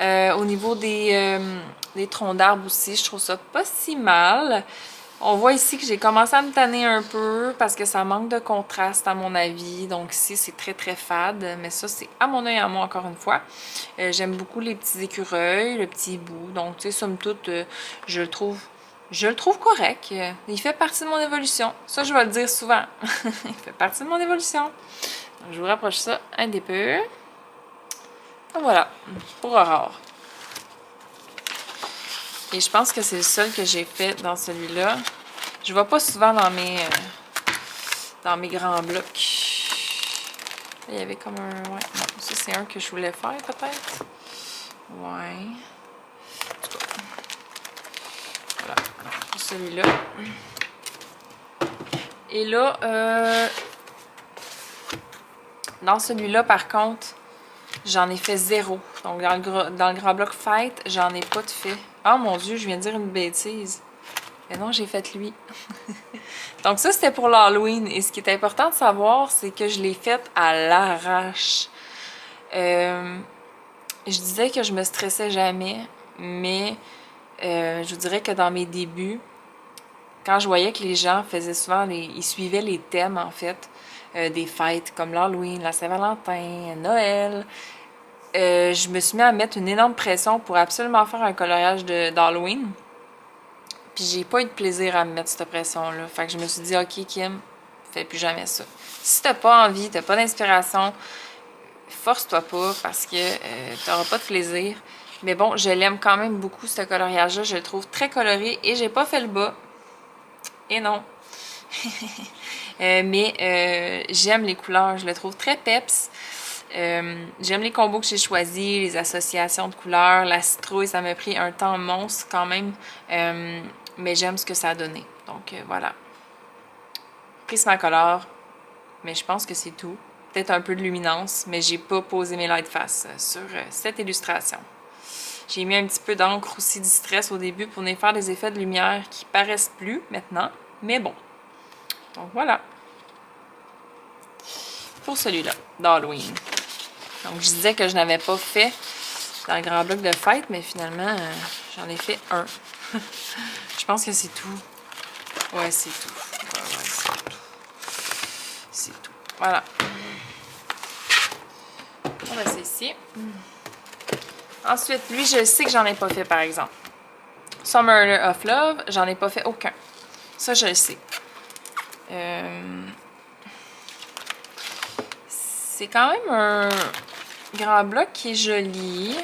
Au niveau des troncs d'arbres aussi, je trouve ça pas si mal. On voit ici que j'ai commencé à me tanner un peu parce que ça manque de contraste à mon avis. Donc ici, c'est très fade. Mais ça, c'est à mon œil à moi encore une fois. J'aime beaucoup les petits écureuils, le petit bout. Donc, tu sais, somme toute, je le trouve correct. Il fait partie de mon évolution. Ça, je vais le dire souvent. Il fait partie de mon évolution. Donc, je vous rapproche ça un des peu. Voilà, pour Aurore. Et je pense que c'est le seul que j'ai fait dans celui-là. Je ne vais pas souvent dans mes grands blocs. Il y avait comme un... Ouais, non, ça c'est un que je voulais faire peut-être. Ouais. En tout cas. Voilà, celui-là. Et là, dans celui-là par contre, j'en ai fait 0. Donc dans le grand bloc fête, j'en ai pas de fait. Oh mon Dieu, je viens de dire une bêtise. Mais non, j'ai fait lui. Donc ça, c'était pour l'Halloween. Et ce qui est important de savoir, c'est que je l'ai fait à l'arrache. Je disais que je me stressais jamais, mais je vous dirais que dans mes débuts, quand je voyais que les gens faisaient souvent, ils suivaient les thèmes en fait, des fêtes comme l'Halloween, la Saint-Valentin, Noël, je me suis mis à mettre une énorme pression pour absolument faire un coloriage d'Halloween. Puis j'ai pas eu de plaisir à me mettre cette pression-là. Fait que je me suis dit, OK, Kim, fais plus jamais ça. Si t'as pas envie, t'as pas d'inspiration, force-toi pas parce que t'auras pas de plaisir. Mais bon, je l'aime quand même beaucoup, ce coloriage-là. Je le trouve très coloré et j'ai pas fait le bas. Et non. Mais j'aime les couleurs. Je le trouve très peps. J'aime les combos que j'ai choisis, les associations de couleurs. La citrouille, ça m'a pris un temps monstre quand même. Mais j'aime ce que ça a donné. Donc voilà. Prismacolor. Mais je pense que c'est tout. Peut-être un peu de luminance, mais j'ai pas posé mes light face sur cette illustration. J'ai mis un petit peu d'encre aussi Distress au début pour venir faire des effets de lumière qui paraissent plus maintenant. Mais bon. Donc voilà. Pour celui-là, d'Halloween. Donc je disais que je n'avais pas fait dans le grand bloc de fête, mais finalement, j'en ai fait un. Je pense que c'est tout. Ouais, c'est tout. Ouais, c'est tout. C'est tout. Voilà. On va essayer ici. Ensuite, lui, je sais que j'en ai pas fait, par exemple. Summer of Love, j'en ai pas fait aucun. Ça, je le sais. C'est quand même un grand bloc qui est joli.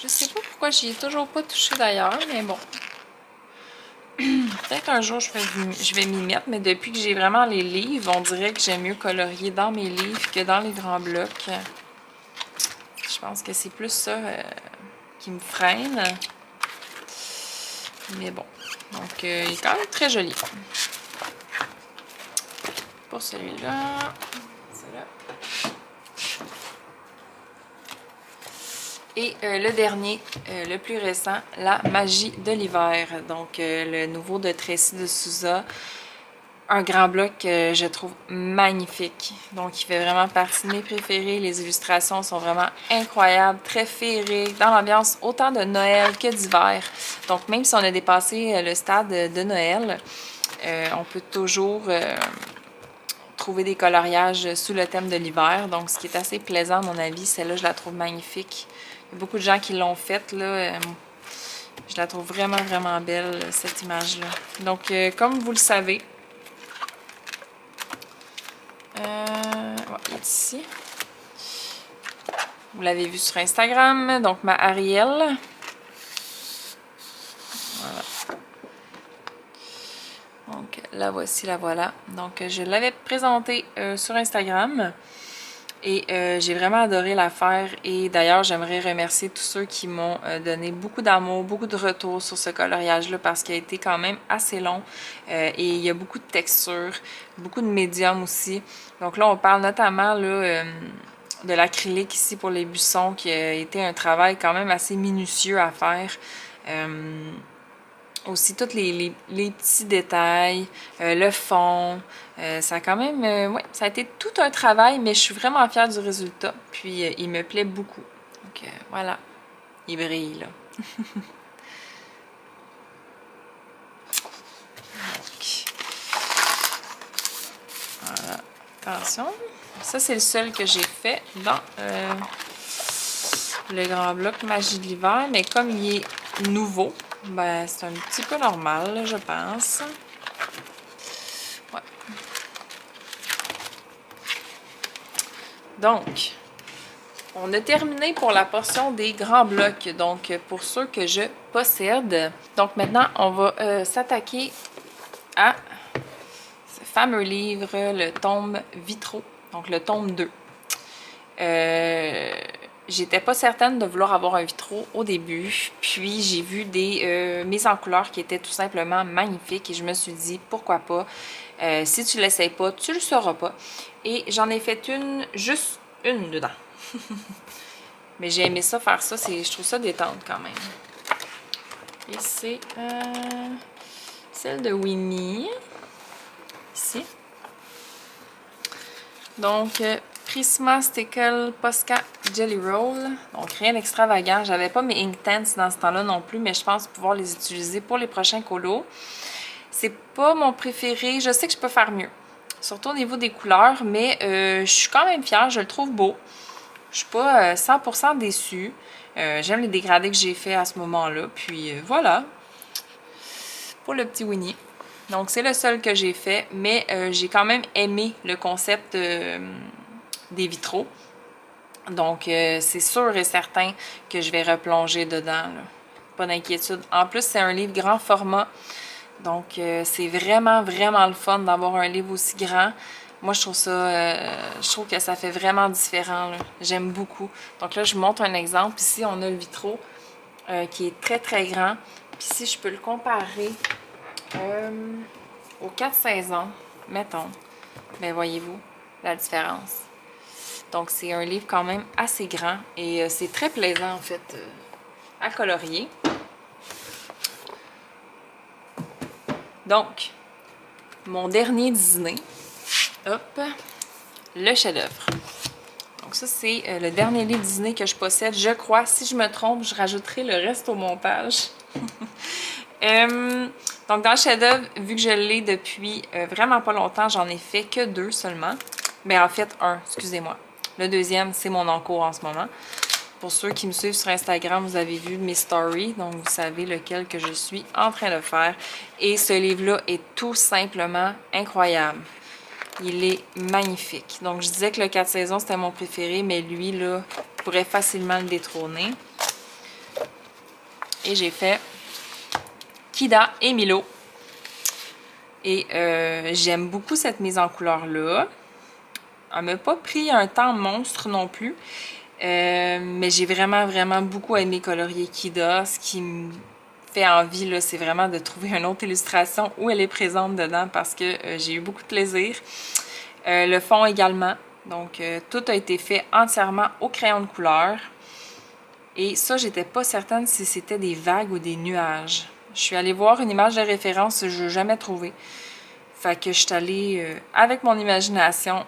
Je sais pas pourquoi j'y ai toujours pas touché d'ailleurs, mais bon. Peut-être un jour je vais m'y mettre, mais depuis que j'ai vraiment les livres, on dirait que j'aime mieux colorier dans mes livres que dans les grands blocs. Je pense que c'est plus ça qui me freine. Mais bon. Donc, il est quand même très joli. Pour celui-là. Celui-là. Et le dernier, le plus récent, La magie de l'hiver. Donc, le nouveau de Tracy de Souza. un grand bloc que je trouve magnifique. Donc, il fait vraiment partie de mes préférés. Les illustrations sont vraiment incroyables, très féeriques, dans l'ambiance autant de Noël que d'hiver. Donc, même si on a dépassé le stade de Noël, on peut toujours trouver des coloriages sous le thème de l'hiver. Donc, ce qui est assez plaisant, à mon avis. Celle-là, je la trouve magnifique. Il y a beaucoup de gens qui l'ont faite, là. Je la trouve vraiment, vraiment belle, cette image-là. Donc, comme vous le savez, ouais, ici. Vous l'avez vu sur Instagram, donc ma Ariel. Voilà. Donc la voici, la voilà. Donc je l'avais présentée sur Instagram et j'ai vraiment adoré la faire. Et d'ailleurs, j'aimerais remercier tous ceux qui m'ont donné beaucoup d'amour, beaucoup de retours sur ce coloriage-là parce qu'il a été quand même assez long et il y a beaucoup de textures, beaucoup de médium aussi. Donc là, on parle notamment là, de l'acrylique ici pour les buissons qui a été un travail quand même assez minutieux à faire. Aussi tous les petits détails, le fond, ça a quand même, ouais, ça a été tout un travail, mais je suis vraiment fière du résultat, puis il me plaît beaucoup. Donc voilà, il brille là. Donc, voilà, attention. Ça, c'est le seul que j'ai fait dans le grand bloc Magie de l'hiver, mais comme il est nouveau, ben, c'est un petit peu normal, là, je pense. Ouais. Donc, on a terminé pour la portion des grands blocs, donc pour ceux que je possède. Donc maintenant, on va s'attaquer à ce fameux livre, le tome Vitraux, donc le tome 2. J'étais pas certaine de vouloir avoir un vitraux au début, puis j'ai vu des mises en couleur qui étaient tout simplement magnifiques et je me suis dit pourquoi pas. Si tu l'essayes pas, tu le sauras pas. Et j'en ai fait une, juste une dedans. Mais j'ai aimé ça, faire ça, je trouve ça détente quand même. Et c'est celle de Winnie, ici. Donc, Prisma Stickle Posca Jelly Roll. Donc, rien d'extravagant. J'avais pas mes Inktense dans ce temps-là non plus, mais je pense pouvoir les utiliser pour les prochains colos. C'est pas mon préféré. Je sais que je peux faire mieux. Surtout au niveau des couleurs, mais je suis quand même fière. Je le trouve beau. Je suis pas 100% déçue. J'aime les dégradés que j'ai fait à ce moment-là. Puis voilà. Pour le petit Winnie. Donc, c'est le seul que j'ai fait, mais j'ai quand même aimé le concept des vitraux. Donc, c'est sûr et certain que je vais replonger dedans, là. Pas d'inquiétude. En plus, c'est un livre grand format. Donc, c'est vraiment, vraiment le fun d'avoir un livre aussi grand. Moi, je trouve ça, je trouve que ça fait vraiment différent, là. J'aime beaucoup. Donc là, je vous montre un exemple. Ici, on a le vitraux qui est très, très grand. Puis si je peux le comparer aux 4 saisons, mettons, ben voyez-vous la différence. Donc, c'est un livre quand même assez grand et c'est très plaisant, en fait, à colorier. Donc, mon dernier Disney, hop, le chef-d'œuvre. Donc, ça, c'est le dernier livre Disney que je possède. Je crois, si je me trompe, je rajouterai le reste au montage. Donc, dans le chef-d'œuvre, vu que je l'ai depuis vraiment pas longtemps, j'en ai fait que 2 seulement. Mais en fait, 1, excusez-moi. Le deuxième, c'est mon en cours en ce moment. Pour ceux qui me suivent sur Instagram, vous avez vu mes stories, donc vous savez lequel que je suis en train de faire. Et ce livre-là est tout simplement incroyable. Il est magnifique. Donc, je disais que le 4 saisons, c'était mon préféré, mais lui, là, pourrait facilement le détrôner. Et j'ai fait Kida et Milo. Et j'aime beaucoup cette mise en couleur-là. Elle m'a pas pris un temps monstre non plus. Mais j'ai vraiment, vraiment beaucoup aimé colorier Kida. Ce qui me fait envie, c'est vraiment de trouver une autre illustration où elle est présente dedans parce que j'ai eu beaucoup de plaisir. Le fond également. Donc, tout a été fait entièrement au crayon de couleur. Et ça, j'étais pas certaine si c'était des vagues ou des nuages. Je suis allée voir une image de référence, je n'ai jamais trouvé. Fait que je suis allée avec mon imagination,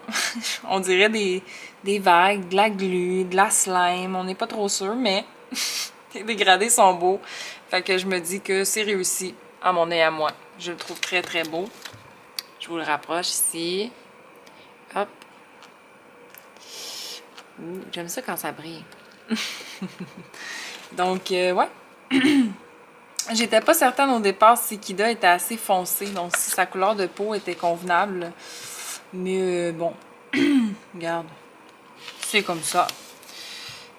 on dirait des vagues, de la glu, de la slime, on n'est pas trop sûr, mais les dégradés sont beaux. Fait que je me dis que c'est réussi à mon nez à moi. Je le trouve très très beau. Je vous le rapproche ici. Hop. J'aime ça quand ça brille. Donc, ouais. J'étais pas certaine au départ si Kida était assez foncé, donc si sa couleur de peau était convenable. Mais bon, regarde, c'est comme ça.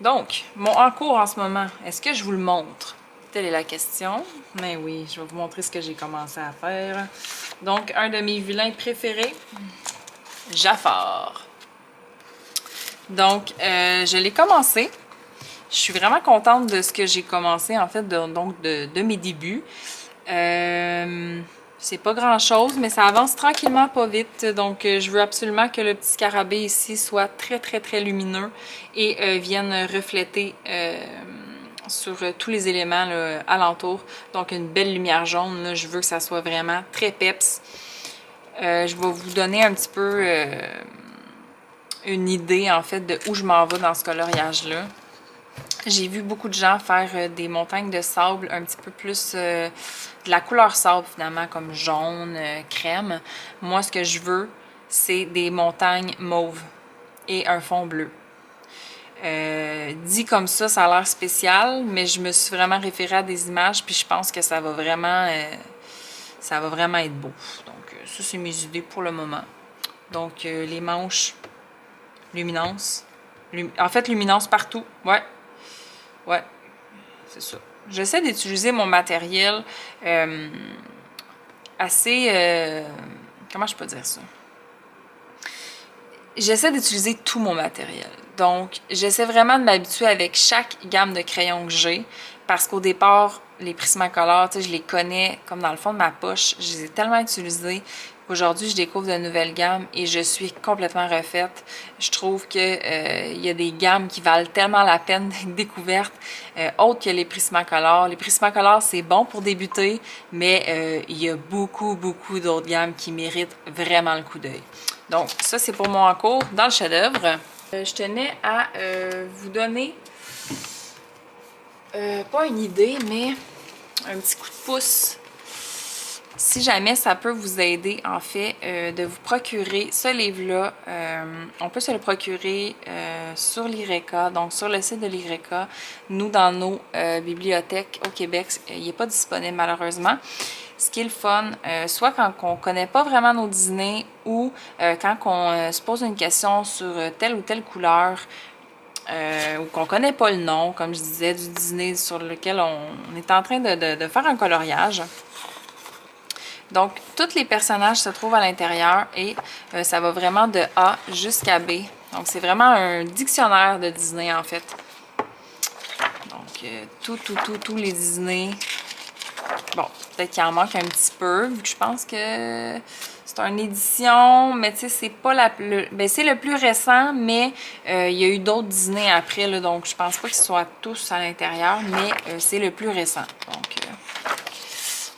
Donc, mon encours en ce moment, est-ce que je vous le montre? Telle est la question. Mais oui, je vais vous montrer ce que j'ai commencé à faire. Donc, un de mes vilains préférés, Jafar. Donc, je l'ai commencé. Je suis vraiment contente de ce que j'ai commencé, en fait, de mes débuts. C'est pas grand-chose, mais ça avance tranquillement, pas vite. Donc, je veux absolument que le petit scarabée ici soit très, très, très lumineux et vienne refléter sur tous les éléments là, alentour. Donc, une belle lumière jaune. Là, je veux que ça soit vraiment très peps. Je vais vous donner un petit peu une idée, en fait, de où je m'en vais dans ce coloriage-là. J'ai vu beaucoup de gens faire des montagnes de sable un petit peu plus de la couleur sable finalement, comme jaune, crème. Moi, ce que je veux, c'est des montagnes mauves et un fond bleu. Dit comme ça a l'air spécial, mais je me suis vraiment référée à des images, puis je pense que ça va vraiment être beau. Donc, ça, c'est mes idées pour le moment. Donc, les manches, luminance. En fait, luminance partout, ouais. Ouais, c'est ça. J'essaie d'utiliser mon matériel assez... comment je peux dire ça? J'essaie d'utiliser tout mon matériel. Donc, j'essaie vraiment de m'habituer avec chaque gamme de crayons que j'ai. Parce qu'au départ, les Prismacolor, tu sais, je les connais comme dans le fond de ma poche. Je les ai tellement utilisés. Aujourd'hui, je découvre de nouvelles gammes et je suis complètement refaite. Je trouve que y a des gammes qui valent tellement la peine d'être découvertes, autres que les Prismacolor. Les Prismacolor, c'est bon pour débuter, mais il y a beaucoup, beaucoup d'autres gammes qui méritent vraiment le coup d'œil. Donc, ça, c'est pour mon encours dans le chef-d'œuvre. Je tenais à vous donner, pas une idée, mais un petit coup de pouce. Si jamais ça peut vous aider, en fait, de vous procurer ce livre-là, on peut se le procurer sur l'IRECA, donc sur le site de l'IRECA. Nous, dans nos bibliothèques au Québec, il n'est pas disponible malheureusement. Ce qui est le fun, soit quand on ne connaît pas vraiment nos Disney ou quand on se pose une question sur telle ou telle couleur, ou qu'on ne connaît pas le nom, comme je disais, du Disney sur lequel on est en train de faire un coloriage. Donc, tous les personnages se trouvent à l'intérieur et ça va vraiment de A jusqu'à B. Donc, c'est vraiment un dictionnaire de Disney, en fait. Donc, tous les Disney. Bon, peut-être qu'il en manque un petit peu, vu que je pense que c'est une édition, mais tu sais, c'est pas ben, c'est le plus récent, mais il y a eu d'autres Disney après, là, donc je pense pas qu'ils soient tous à l'intérieur, mais c'est le plus récent. Donc,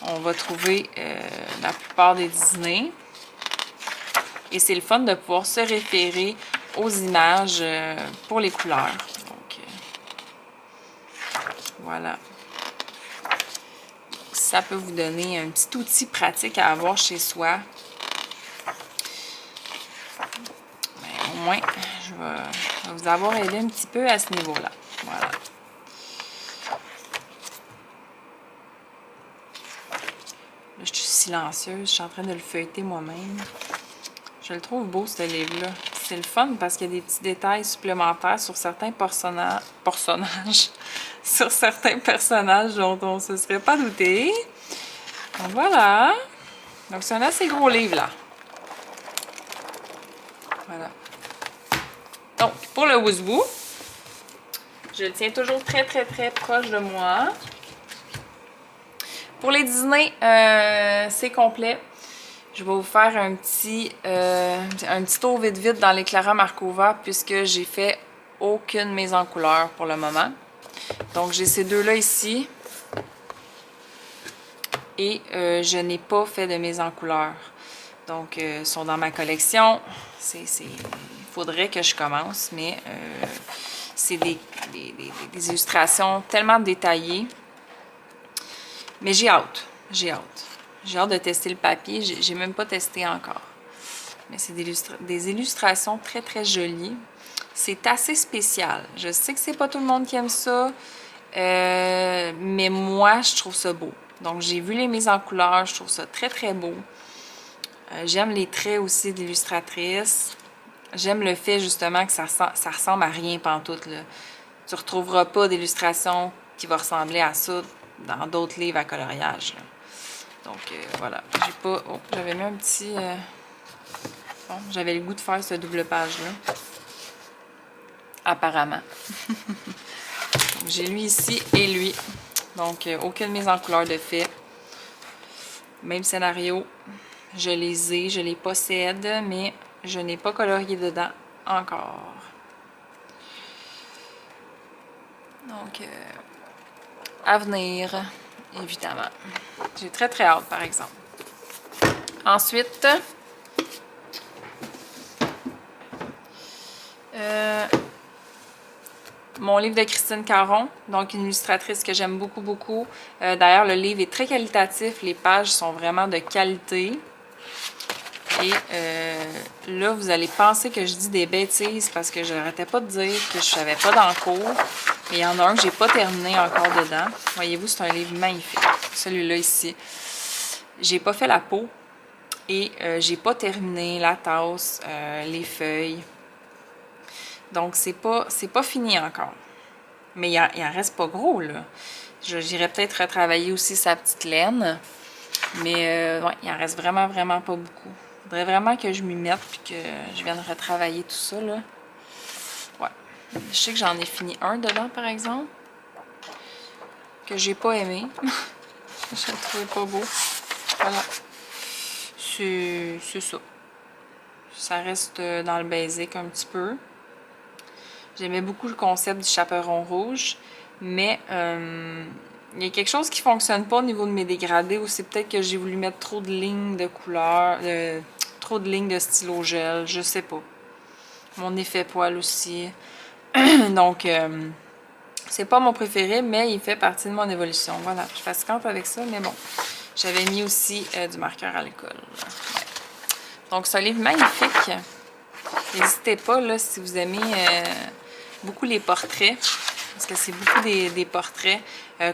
on va trouver la plupart des Disney. Et c'est le fun de pouvoir se référer aux images pour les couleurs. Donc, voilà. Ça peut vous donner un petit outil pratique à avoir chez soi. Mais au moins, je vais vous avoir aidé un petit peu à ce niveau-là. Voilà. Là, je suis silencieuse, je suis en train de le feuilleter moi-même. Je le trouve beau, ce livre-là. C'est le fun parce qu'il y a des petits détails supplémentaires sur certains personnages. Sur certains personnages dont on ne se serait pas douté. Donc voilà. Donc c'est un assez gros livre, là. Voilà. Donc, pour le Wouzbou, je le tiens toujours très, très, très proche de moi. Pour les Disney, c'est complet. Je vais vous faire un petit tour vite dans l'éclairant Marcova puisque j'ai fait aucune mise en couleur pour le moment. Donc, j'ai ces deux-là ici. Et je n'ai pas fait de mise en couleur. Donc, sont dans ma collection. Il faudrait que je commence, mais c'est des illustrations tellement détaillées. Mais j'ai hâte. J'ai hâte. J'ai hâte de tester le papier. J'ai même pas testé encore. Mais c'est des illustrations très, très jolies. C'est assez spécial. Je sais que c'est pas tout le monde qui aime ça, mais moi, je trouve ça beau. Donc, j'ai vu les mises en couleur. Je trouve ça très, très beau. J'aime les traits aussi d'illustratrice. J'aime le fait, justement, que ça ressemble à rien pantoute, là. Tu retrouveras pas d'illustration qui va ressembler à ça dans d'autres livres à coloriage, là. Donc, voilà. J'ai pas... Oh, j'avais mis un petit... Bon, j'avais le goût de faire ce double page-là. Apparemment. J'ai lui ici et lui. Donc, aucune mise en couleur de fait. Même scénario. Je les ai, je les possède, mais je n'ai pas colorié dedans encore. Donc, à venir, évidemment. J'ai très, très hâte, par exemple. Ensuite, mon livre de Christine Caron, donc une illustratrice que j'aime beaucoup, beaucoup. D'ailleurs, le livre est très qualitatif. Les pages sont vraiment de qualité. Et là, vous allez penser que je dis des bêtises parce que je n'arrêtais pas de dire que je ne savais pas dans le cours. Mais il y en a un que je n'ai pas terminé encore dedans. Voyez-vous, c'est un livre magnifique. Celui-là ici. J'ai pas fait la peau et j'ai pas terminé la tasse, les feuilles. Donc, c'est pas fini encore. Mais il en reste pas gros, là. J'irais peut-être retravailler aussi sa petite laine. Mais ouais, il en reste vraiment, vraiment pas beaucoup. Il faudrait vraiment que je m'y mette puis que je vienne retravailler tout ça, là. Ouais. Je sais que j'en ai fini un dedans, par exemple, que j'ai pas aimé. Je le trouvais pas beau. Voilà. C'est ça. Ça reste dans le basic un petit peu. J'aimais beaucoup le concept du chaperon rouge, mais il y a quelque chose qui fonctionne pas au niveau de mes dégradés, ou c'est peut-être que j'ai voulu mettre trop de lignes de couleur, trop de lignes de stylo gel, je sais pas. Mon effet poil aussi. Donc, c'est pas mon préféré, mais il fait partie de mon évolution. Voilà, je suis fatigante avec ça, mais bon. J'avais mis aussi du marqueur à l'alcool. Ouais. Donc, c'est un livre magnifique. N'hésitez pas, là, si vous aimez beaucoup les portraits, parce que c'est beaucoup des portraits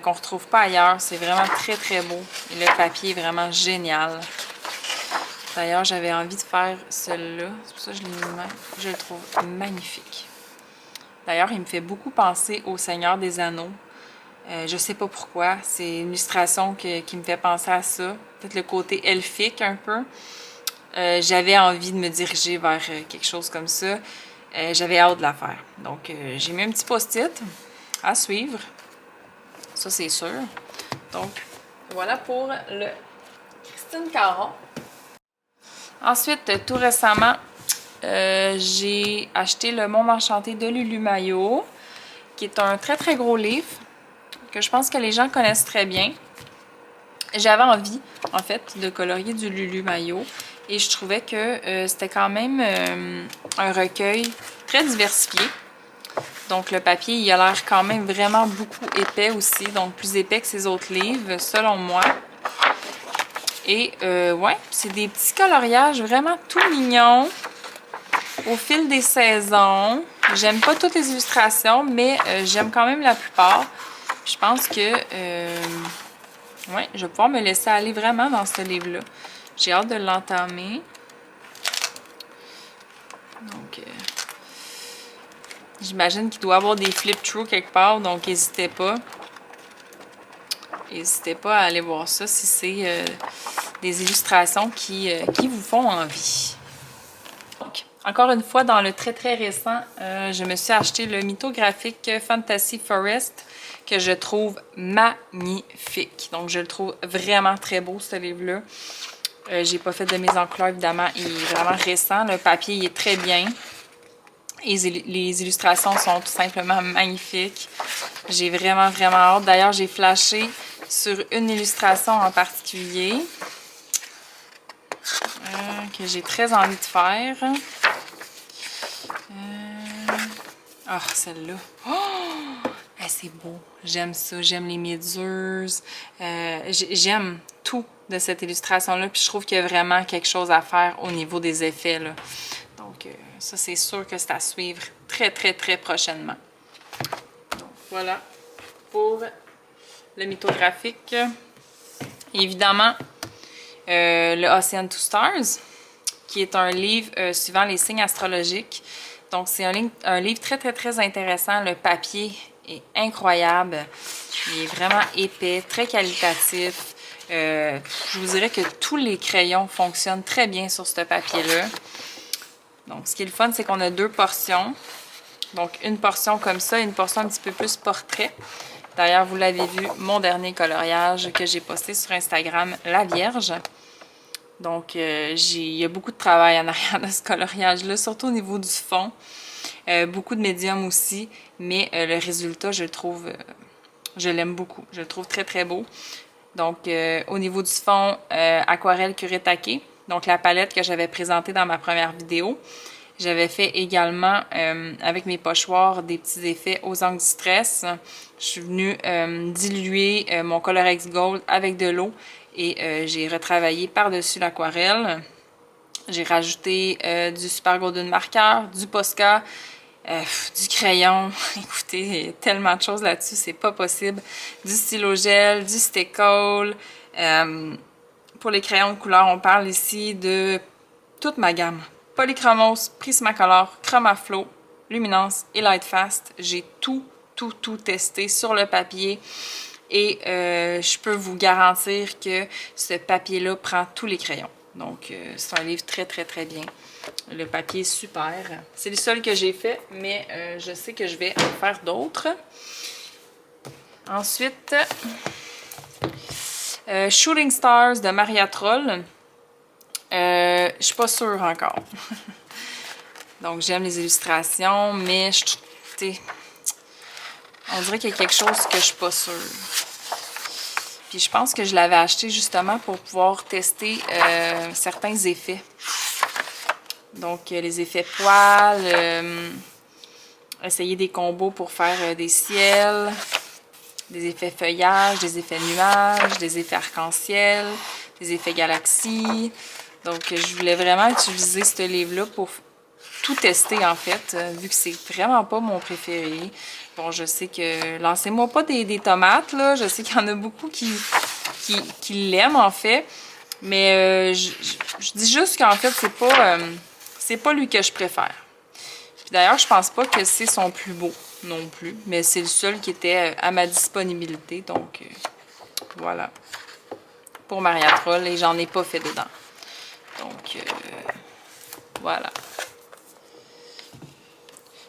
qu'on ne retrouve pas ailleurs. C'est vraiment très, très beau. Et le papier est vraiment génial. D'ailleurs, j'avais envie de faire celui-là. C'est pour ça que je l'ai mis même. Je le trouve magnifique. D'ailleurs, il me fait beaucoup penser au Seigneur des Anneaux. Je sais pas pourquoi. C'est une illustration qui me fait penser à ça. Peut-être le côté elfique un peu. J'avais envie de me diriger vers quelque chose comme ça. J'avais hâte de la faire. Donc, j'ai mis un petit post-it à suivre. Ça, c'est sûr. Donc, voilà pour le Christine Caron. Ensuite, tout récemment, j'ai acheté Le Monde Enchanté de Lulu Maillot, qui est un très, très gros livre que je pense que les gens connaissent très bien. J'avais envie, en fait, de colorier du Lulu Maillot. Et je trouvais que c'était quand même un recueil très diversifié. Donc, le papier, il a l'air quand même vraiment beaucoup épais aussi. Donc, plus épais que ses autres livres, selon moi. Et, ouais, c'est des petits coloriages vraiment tout mignons. Au fil des saisons. J'aime pas toutes les illustrations, mais j'aime quand même la plupart. Je pense que, ouais, je vais pouvoir me laisser aller vraiment dans ce livre-là. J'ai hâte de l'entamer. Donc, j'imagine qu'il doit y avoir des flip-through quelque part, donc n'hésitez pas. N'hésitez pas à aller voir ça si c'est des illustrations qui vous font envie. Donc, encore une fois, dans le très très récent, je me suis acheté le mythographique Fantasy Forest que je trouve magnifique. Donc, je le trouve vraiment très beau, ce livre-là. J'ai pas fait de mise en couleur, évidemment. Il est vraiment récent. Le papier il est très bien. Et les illustrations sont tout simplement magnifiques. J'ai vraiment, vraiment hâte. D'ailleurs, j'ai flashé sur une illustration en particulier. que j'ai très envie de faire. Oh, celle-là. Oh! C'est beau. J'aime ça. J'aime les méduses. J'aime tout de cette illustration-là. Puis je trouve qu'il y a vraiment quelque chose à faire au niveau des effets, là. Donc, ça, c'est sûr que c'est à suivre très, très, très prochainement. Donc, voilà pour le mythographique. Évidemment, le Ocean to Stars, qui est un livre suivant les signes astrologiques. Donc, c'est un livre très, très, très intéressant. Le papier est incroyable. Il est vraiment épais, très qualitatif. Je vous dirais que tous les crayons fonctionnent très bien sur ce papier-là. Donc, ce qui est le fun, c'est qu'on a 2 portions. Donc, une portion comme ça et une portion un petit peu plus portrait. D'ailleurs, vous l'avez vu, mon dernier coloriage que j'ai posté sur Instagram, La Vierge. Donc, il y a beaucoup de travail en arrière de ce coloriage-là, surtout au niveau du fond. Beaucoup de médium aussi, mais le résultat, je le trouve, je l'aime beaucoup. Je le trouve très, très beau. Donc, au niveau du fond, aquarelle Kuretake, donc la palette que j'avais présentée dans ma première vidéo. J'avais fait également, avec mes pochoirs, des petits effets aux angles du stress. Je suis venue diluer mon Colorex Gold avec de l'eau et j'ai retravaillé par-dessus l'aquarelle. J'ai rajouté du Super Golden Marker, du Posca, du crayon. Écoutez, il y a tellement de choses là-dessus, c'est pas possible. Du stylo gel, du Stekol. Pour les crayons de couleur, on parle ici de toute ma gamme. Polychromos, Prismacolor, Chromaflow, Luminance et Lightfast. J'ai tout testé sur le papier et je peux vous garantir que ce papier-là prend tous les crayons. Donc, c'est un livre très, très, très bien. Le papier est super. C'est le seul que j'ai fait, mais je sais que je vais en faire d'autres. Ensuite, Shooting Stars de Maria Troll. Je suis pas sûre encore. Donc, j'aime les illustrations, mais on dirait qu'il y a quelque chose que je suis pas sûre. Puis je pense que je l'avais acheté justement pour pouvoir tester certains effets. Donc, les effets poils, essayer des combos pour faire des ciels, des effets feuillage, des effets nuages, des effets arc-en-ciel, des effets galaxies. Donc, je voulais vraiment utiliser ce livre-là pour tout tester, en fait, vu que c'est vraiment pas mon préféré. Bon, je sais que... Lancez-moi pas des tomates, là. Je sais qu'il y en a beaucoup qui l'aiment, en fait. Mais je dis juste qu'en fait, c'est pas lui que je préfère. Puis d'ailleurs, je pense pas que c'est son plus beau non plus. Mais c'est le seul qui était à ma disponibilité. Donc, voilà. Pour Maria Troll. Et j'en ai pas fait dedans. Donc, voilà.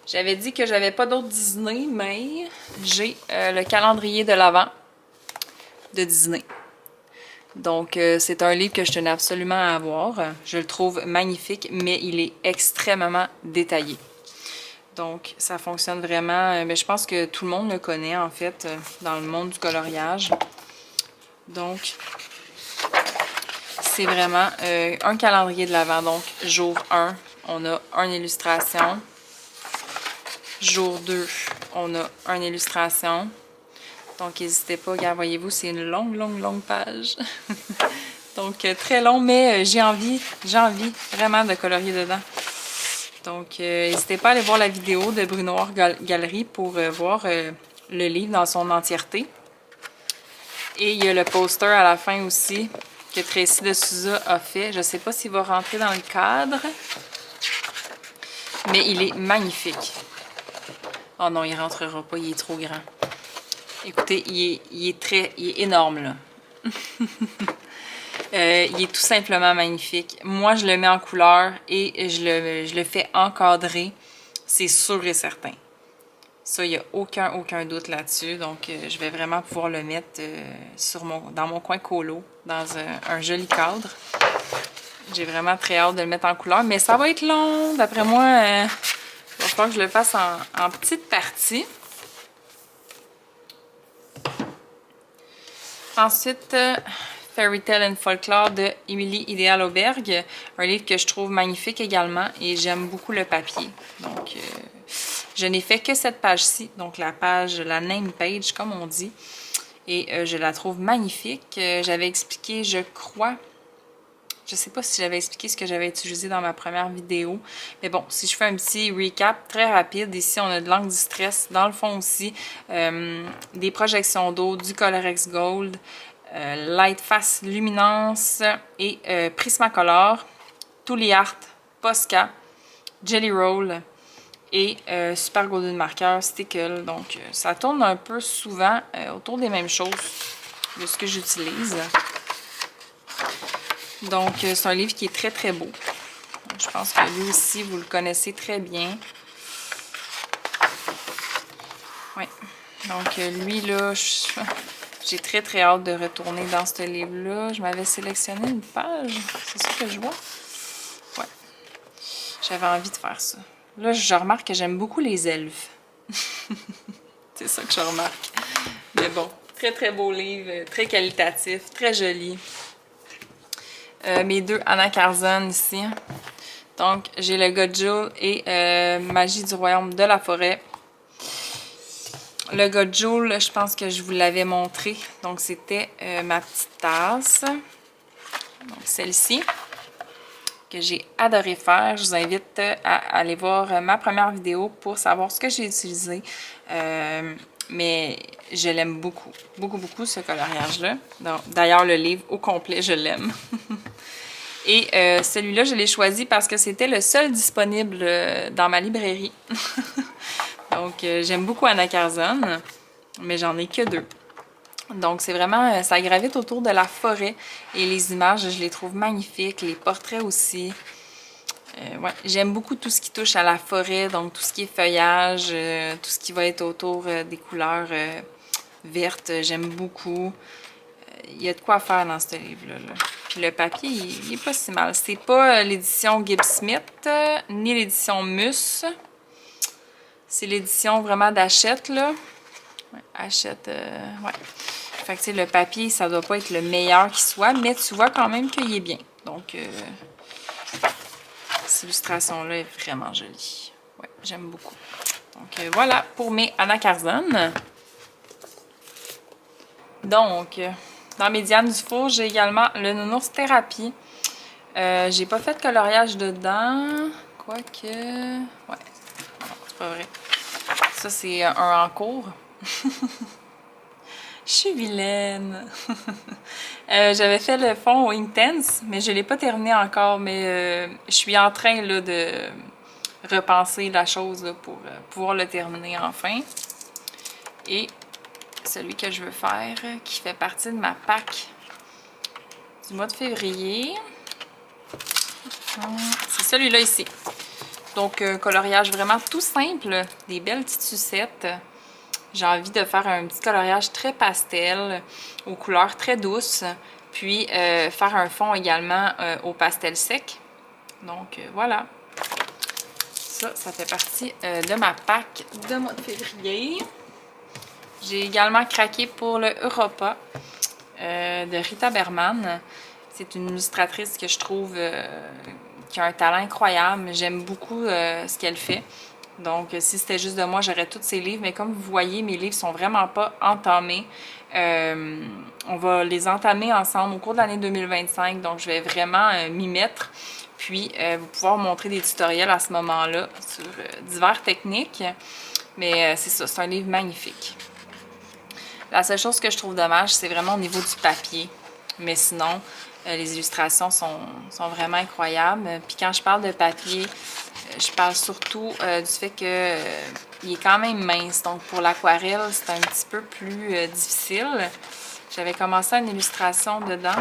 J'avais dit que j'avais pas d'autres Disney, mais j'ai le calendrier de l'Avent de Disney. Donc, c'est un livre que je tenais absolument à avoir. Je le trouve magnifique, mais il est extrêmement détaillé. Donc, ça fonctionne vraiment... mais je pense que tout le monde le connaît, en fait, dans le monde du coloriage. Donc, c'est vraiment un calendrier de l'Avent. Donc, jour 1, on a une illustration. Jour 2, on a une illustration. Donc, n'hésitez pas, regarde, voyez-vous, c'est une longue page. Donc, très long, mais j'ai envie vraiment de colorier dedans. Donc, n'hésitez pas à aller voir la vidéo de Brunoir Galerie pour voir le livre dans son entièreté. Et il y a le poster à la fin aussi que Tracy de Souza a fait. Je ne sais pas s'il va rentrer dans le cadre, mais il est magnifique. Oh non, il ne rentrera pas, il est trop grand. Écoutez, il est énorme, là. Il est tout simplement magnifique. Moi, je le mets en couleur et je le fais encadrer. C'est sûr et certain. Ça, il n'y a aucun doute là-dessus. Donc, je vais vraiment pouvoir le mettre dans mon coin colo, dans un joli cadre. J'ai vraiment très hâte de le mettre en couleur, mais ça va être long. D'après moi, il va falloir que je le fasse en petites parties. Ensuite, Fairy Tale and Folklore de Émilie Idéal Aubergue. Un livre que je trouve magnifique également et j'aime beaucoup le papier. Donc, je n'ai fait que cette page-ci, donc la name page, comme on dit. Et je la trouve magnifique. J'avais expliqué, je crois, je sais pas si j'avais expliqué ce que j'avais utilisé dans ma première vidéo. Mais bon, si je fais un petit recap très rapide, ici on a de l'encre du stress. Dans le fond aussi, des projections d'eau, du Colorex Gold, Light Face Luminance et Prismacolor, Tuli Art, Posca, Jelly Roll et Super Golden Marker Stickle. Donc ça tourne un peu souvent autour des mêmes choses de ce que j'utilise. Donc, c'est un livre qui est très très beau. Donc, je pense que lui aussi, vous le connaissez très bien. Oui. Donc, lui, là, j'ai très très hâte de retourner dans ce livre-là. Je m'avais sélectionné une page. C'est ça que je vois? Ouais. J'avais envie de faire ça. Là, je remarque que j'aime beaucoup les elfes. C'est ça que je remarque. Mais bon, très très beau livre, très qualitatif, très joli. Mes deux Anna Carzon ici. Donc, j'ai le Gojul et Magie du Royaume de la Forêt. Le Gojul, je pense que je vous l'avais montré. Donc, c'était ma petite tasse. Donc, celle-ci, que j'ai adoré faire. Je vous invite à aller voir ma première vidéo pour savoir ce que j'ai utilisé. Mais je l'aime beaucoup. Beaucoup, beaucoup, ce coloriage-là. D'ailleurs, le livre au complet, je l'aime. Et celui-là, je l'ai choisi parce que c'était le seul disponible dans ma librairie. Donc, j'aime beaucoup Anna Carzon, mais j'en ai que deux. Donc, c'est vraiment, ça gravite autour de la forêt. Et les images, je les trouve magnifiques. Les portraits aussi. Ouais, j'aime beaucoup tout ce qui touche à la forêt, donc tout ce qui est feuillage, tout ce qui va être autour des couleurs vertes, j'aime beaucoup. Il y a de quoi faire dans ce livre-là. Puis le papier, il est pas si mal. C'est pas l'édition Gibbs Smith, ni l'édition Mus. C'est l'édition vraiment d'Hachette, là. Ouais, Hachette, ouais. Fait que, tu sais, le papier, ça doit pas être le meilleur qui soit, mais tu vois quand même qu'il est bien. Donc, cette illustration-là est vraiment jolie. Ouais, j'aime beaucoup. Donc, voilà pour mes Anna Carzon. Donc, dans mes Diane Dufour, j'ai également le Nounours Thérapie. J'ai pas fait de coloriage dedans. Quoique... Ouais, non, c'est pas vrai. Ça, c'est un en cours. Je suis vilaine. J'avais fait le fond au Intense, mais je l'ai pas terminé encore. Mais je suis en train là, de repenser la chose là, pour pouvoir le terminer enfin. Et celui que je veux faire, qui fait partie de ma pack du mois de février. C'est celui-là ici. Donc, coloriage vraiment tout simple, des belles petites sucettes. J'ai envie de faire un petit coloriage très pastel, aux couleurs très douces. Puis, faire un fond également au pastel sec. Donc, voilà. Ça fait partie de ma pack de mois de février. J'ai également craqué pour le Europa de Rita Berman. C'est une illustratrice que je trouve qui a un talent incroyable. J'aime beaucoup ce qu'elle fait. Donc, si c'était juste de moi, j'aurais tous ses livres. Mais comme vous voyez, mes livres sont vraiment pas entamés. On va les entamer ensemble au cours de l'année 2025. Donc, je vais vraiment m'y mettre. Puis, vous pouvoir montrer des tutoriels à ce moment-là sur diverses techniques. Mais c'est ça, c'est un livre magnifique. La seule chose que je trouve dommage, c'est vraiment au niveau du papier. Mais sinon, les illustrations sont vraiment incroyables. Puis quand je parle de papier, je parle surtout du fait que il est quand même mince. Donc pour l'aquarelle, c'est un petit peu plus difficile. J'avais commencé une illustration dedans.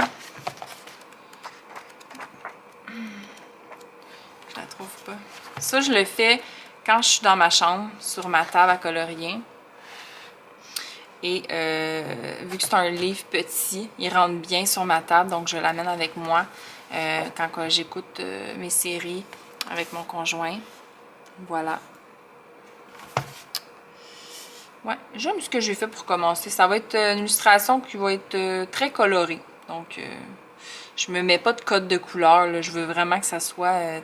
Je la trouve pas. Ça, je le fais quand je suis dans ma chambre, sur ma table à colorier. Et vu que c'est un livre petit, il rentre bien sur ma table, donc je l'amène avec moi quand j'écoute mes séries avec mon conjoint. Voilà. Ouais, j'aime ce que j'ai fait pour commencer. Ça va être une illustration qui va être très colorée. Donc, je me mets pas de code de couleur, là. Je veux vraiment que ça soit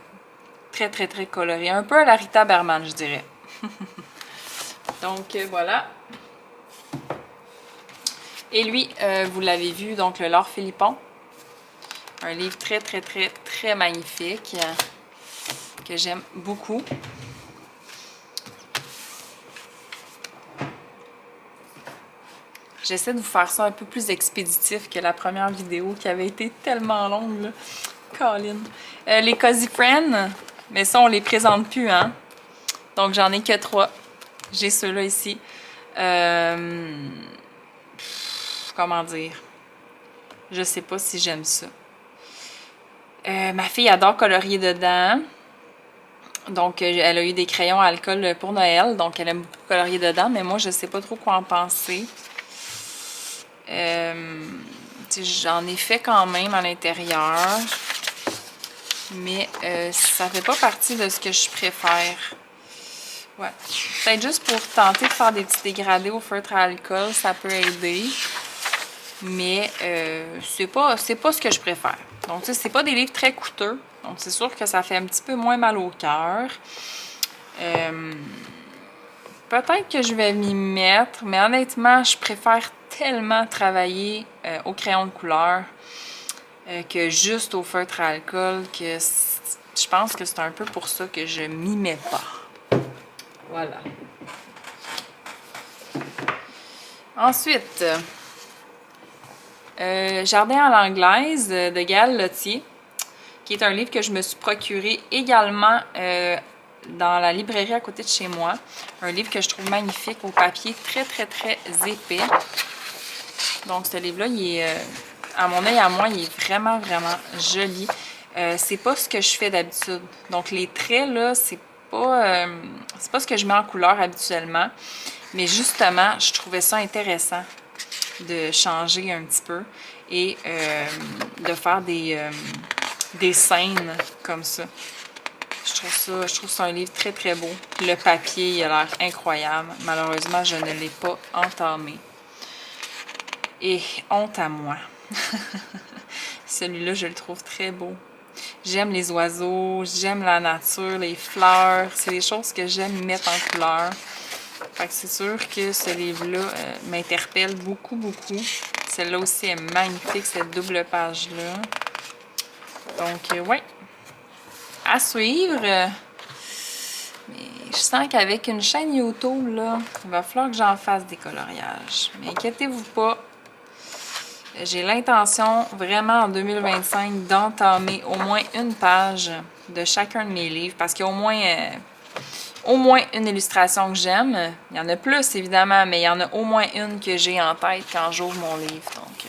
très, très, très coloré. Un peu à la Rita Berman, je dirais. Donc, voilà. Et lui, vous l'avez vu, donc le Laure Philippon. Un livre très, très, très, très magnifique que j'aime beaucoup. J'essaie de vous faire ça un peu plus expéditif que la première vidéo qui avait été tellement longue, là. Colin. Les Cozy Friends, mais ça, on les présente plus, hein. Donc, j'en ai que 3. J'ai ceux-là ici. Comment dire? Je sais pas si j'aime ça. Ma fille adore colorier dedans. Donc, elle a eu des crayons à alcool pour Noël. Donc, elle aime beaucoup colorier dedans. Mais moi, je sais pas trop quoi en penser. J'en ai fait quand même à l'intérieur. Mais ça fait pas partie de ce que je préfère. Ouais. Peut-être juste pour tenter de faire des petits dégradés au feutre à alcool, ça peut aider. Mais c'est pas ce que je préfère. Donc, tu sais, c'est pas des livres très coûteux. Donc, c'est sûr que ça fait un petit peu moins mal au cœur. Peut-être que je vais m'y mettre, mais honnêtement, je préfère tellement travailler au crayon de couleur que juste au feutre à alcool, que je pense que c'est un peu pour ça que je m'y mets pas. Voilà. Ensuite, Jardin à l'anglaise de Gaëlle Lothier, qui est un livre que je me suis procuré également dans la librairie à côté de chez moi. Un livre que je trouve magnifique, au papier très, très, très épais. Donc, ce livre-là, il est, à mon œil, à moi, il est vraiment, vraiment joli. C'est pas ce que je fais d'habitude. Donc, les traits, là, c'est pas ce que je mets en couleur habituellement. Mais justement, je trouvais ça intéressant de changer un petit peu et de faire des scènes comme ça. Je trouve ça un livre très, très beau. Le papier, il a l'air incroyable. Malheureusement, je ne l'ai pas entamé. Et honte à moi. Celui-là, je le trouve très beau. J'aime les oiseaux, j'aime la nature, les fleurs. C'est des choses que j'aime mettre en couleur. Fait que c'est sûr que ce livre-là m'interpelle beaucoup, beaucoup. Celle-là aussi est magnifique, cette double page-là. Donc, ouais. À suivre. Mais je sens qu'avec une chaîne YouTube, là, il va falloir que j'en fasse des coloriages. Mais inquiétez-vous pas. J'ai l'intention, vraiment, en 2025, d'entamer au moins une page de chacun de mes livres. Parce qu'il y a au moins une illustration que j'aime. Il y en a plus, évidemment, mais il y en a au moins une que j'ai en tête quand j'ouvre mon livre. Donc,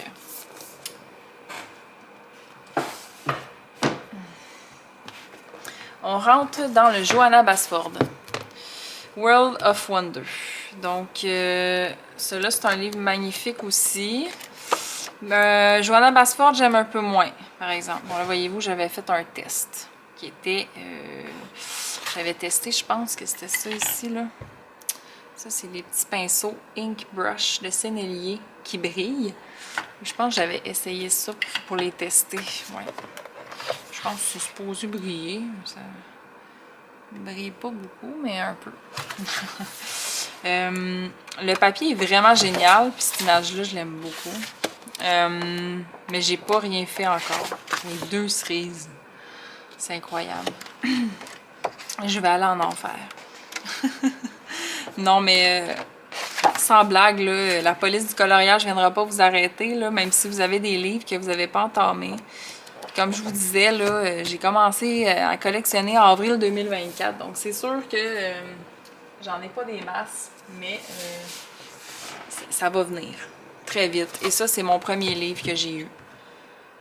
on rentre dans le Johanna Basford. World of Wonder. Donc, celui-là, c'est un livre magnifique aussi. Johanna Basford, j'aime un peu moins, par exemple. Bon, là, voyez-vous, j'avais fait un test qui était... j'avais testé, je pense que c'était ça ici, là. Ça, c'est les petits pinceaux Ink Brush de Sennelier qui brillent. Je pense que j'avais essayé ça pour les tester. Ouais. Je pense que c'est supposé briller. Ça ne brille pas beaucoup, mais un peu. Le papier est vraiment génial. Puis cette image-là, je l'aime beaucoup. Mais j'ai pas rien fait encore. Les 2 cerises. C'est incroyable. Je vais aller en enfer. Non, mais sans blague, là, la police du coloriage ne viendra pas vous arrêter, là, même si vous avez des livres que vous n'avez pas entamés. Comme je vous disais, là, j'ai commencé à collectionner en avril 2024. Donc, c'est sûr que j'en ai pas des masses, mais ça va venir très vite. Et ça, c'est mon premier livre que j'ai eu.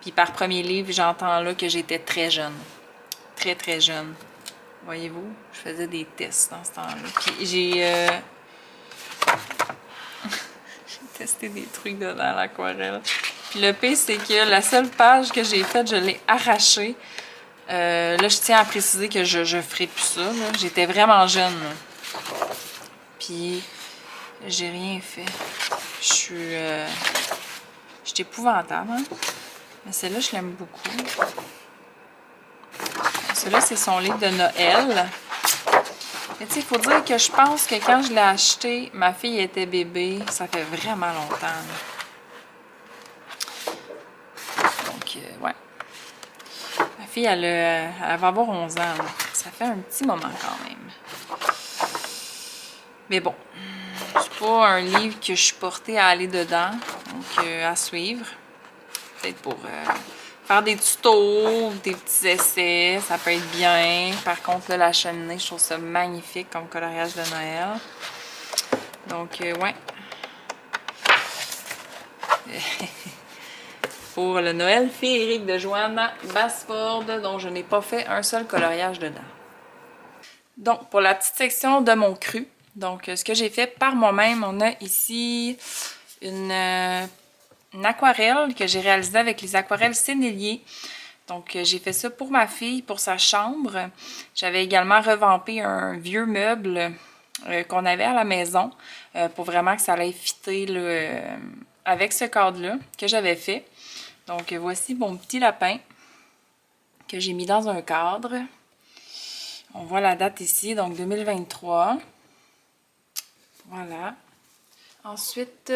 Puis par premier livre, j'entends là que j'étais très jeune. Très, très jeune. Voyez-vous, je faisais des tests dans ce temps-là. Puis j'ai testé des trucs dedans à l'aquarelle. Puis le pire, c'est que la seule page que j'ai faite, je l'ai arrachée. Là, je tiens à préciser que je ferai plus ça. J'étais vraiment jeune. Là. Puis, j'ai rien fait. Je suis épouvantable. Hein? Mais celle-là, je l'aime beaucoup. Celui-là, c'est son livre de Noël. Mais tu sais, il faut dire que je pense que quand je l'ai acheté, ma fille était bébé. Ça fait vraiment longtemps. Donc, ouais. Ma fille, elle va avoir 11 ans. Là. Ça fait un petit moment quand même. Mais bon, c'est pas un livre que je suis portée à aller dedans. Donc, à suivre. Peut-être pour faire des tutos, des petits essais. Ça peut être bien. Par contre, là, la cheminée, je trouve ça magnifique comme coloriage de Noël. Donc, ouais. Pour le Noël féerique de Joanna Basford, dont je n'ai pas fait un seul coloriage dedans. Donc, pour la petite section de mon cru, donc ce que j'ai fait par moi-même, on a ici une aquarelle que j'ai réalisée avec les aquarelles Sennelier. Donc, j'ai fait ça pour ma fille, pour sa chambre. J'avais également revampé un vieux meuble qu'on avait à la maison pour vraiment que ça allait fitter avec ce cadre-là que j'avais fait. Donc, voici mon petit lapin que j'ai mis dans un cadre. On voit la date ici, donc 2023. Voilà. Ensuite,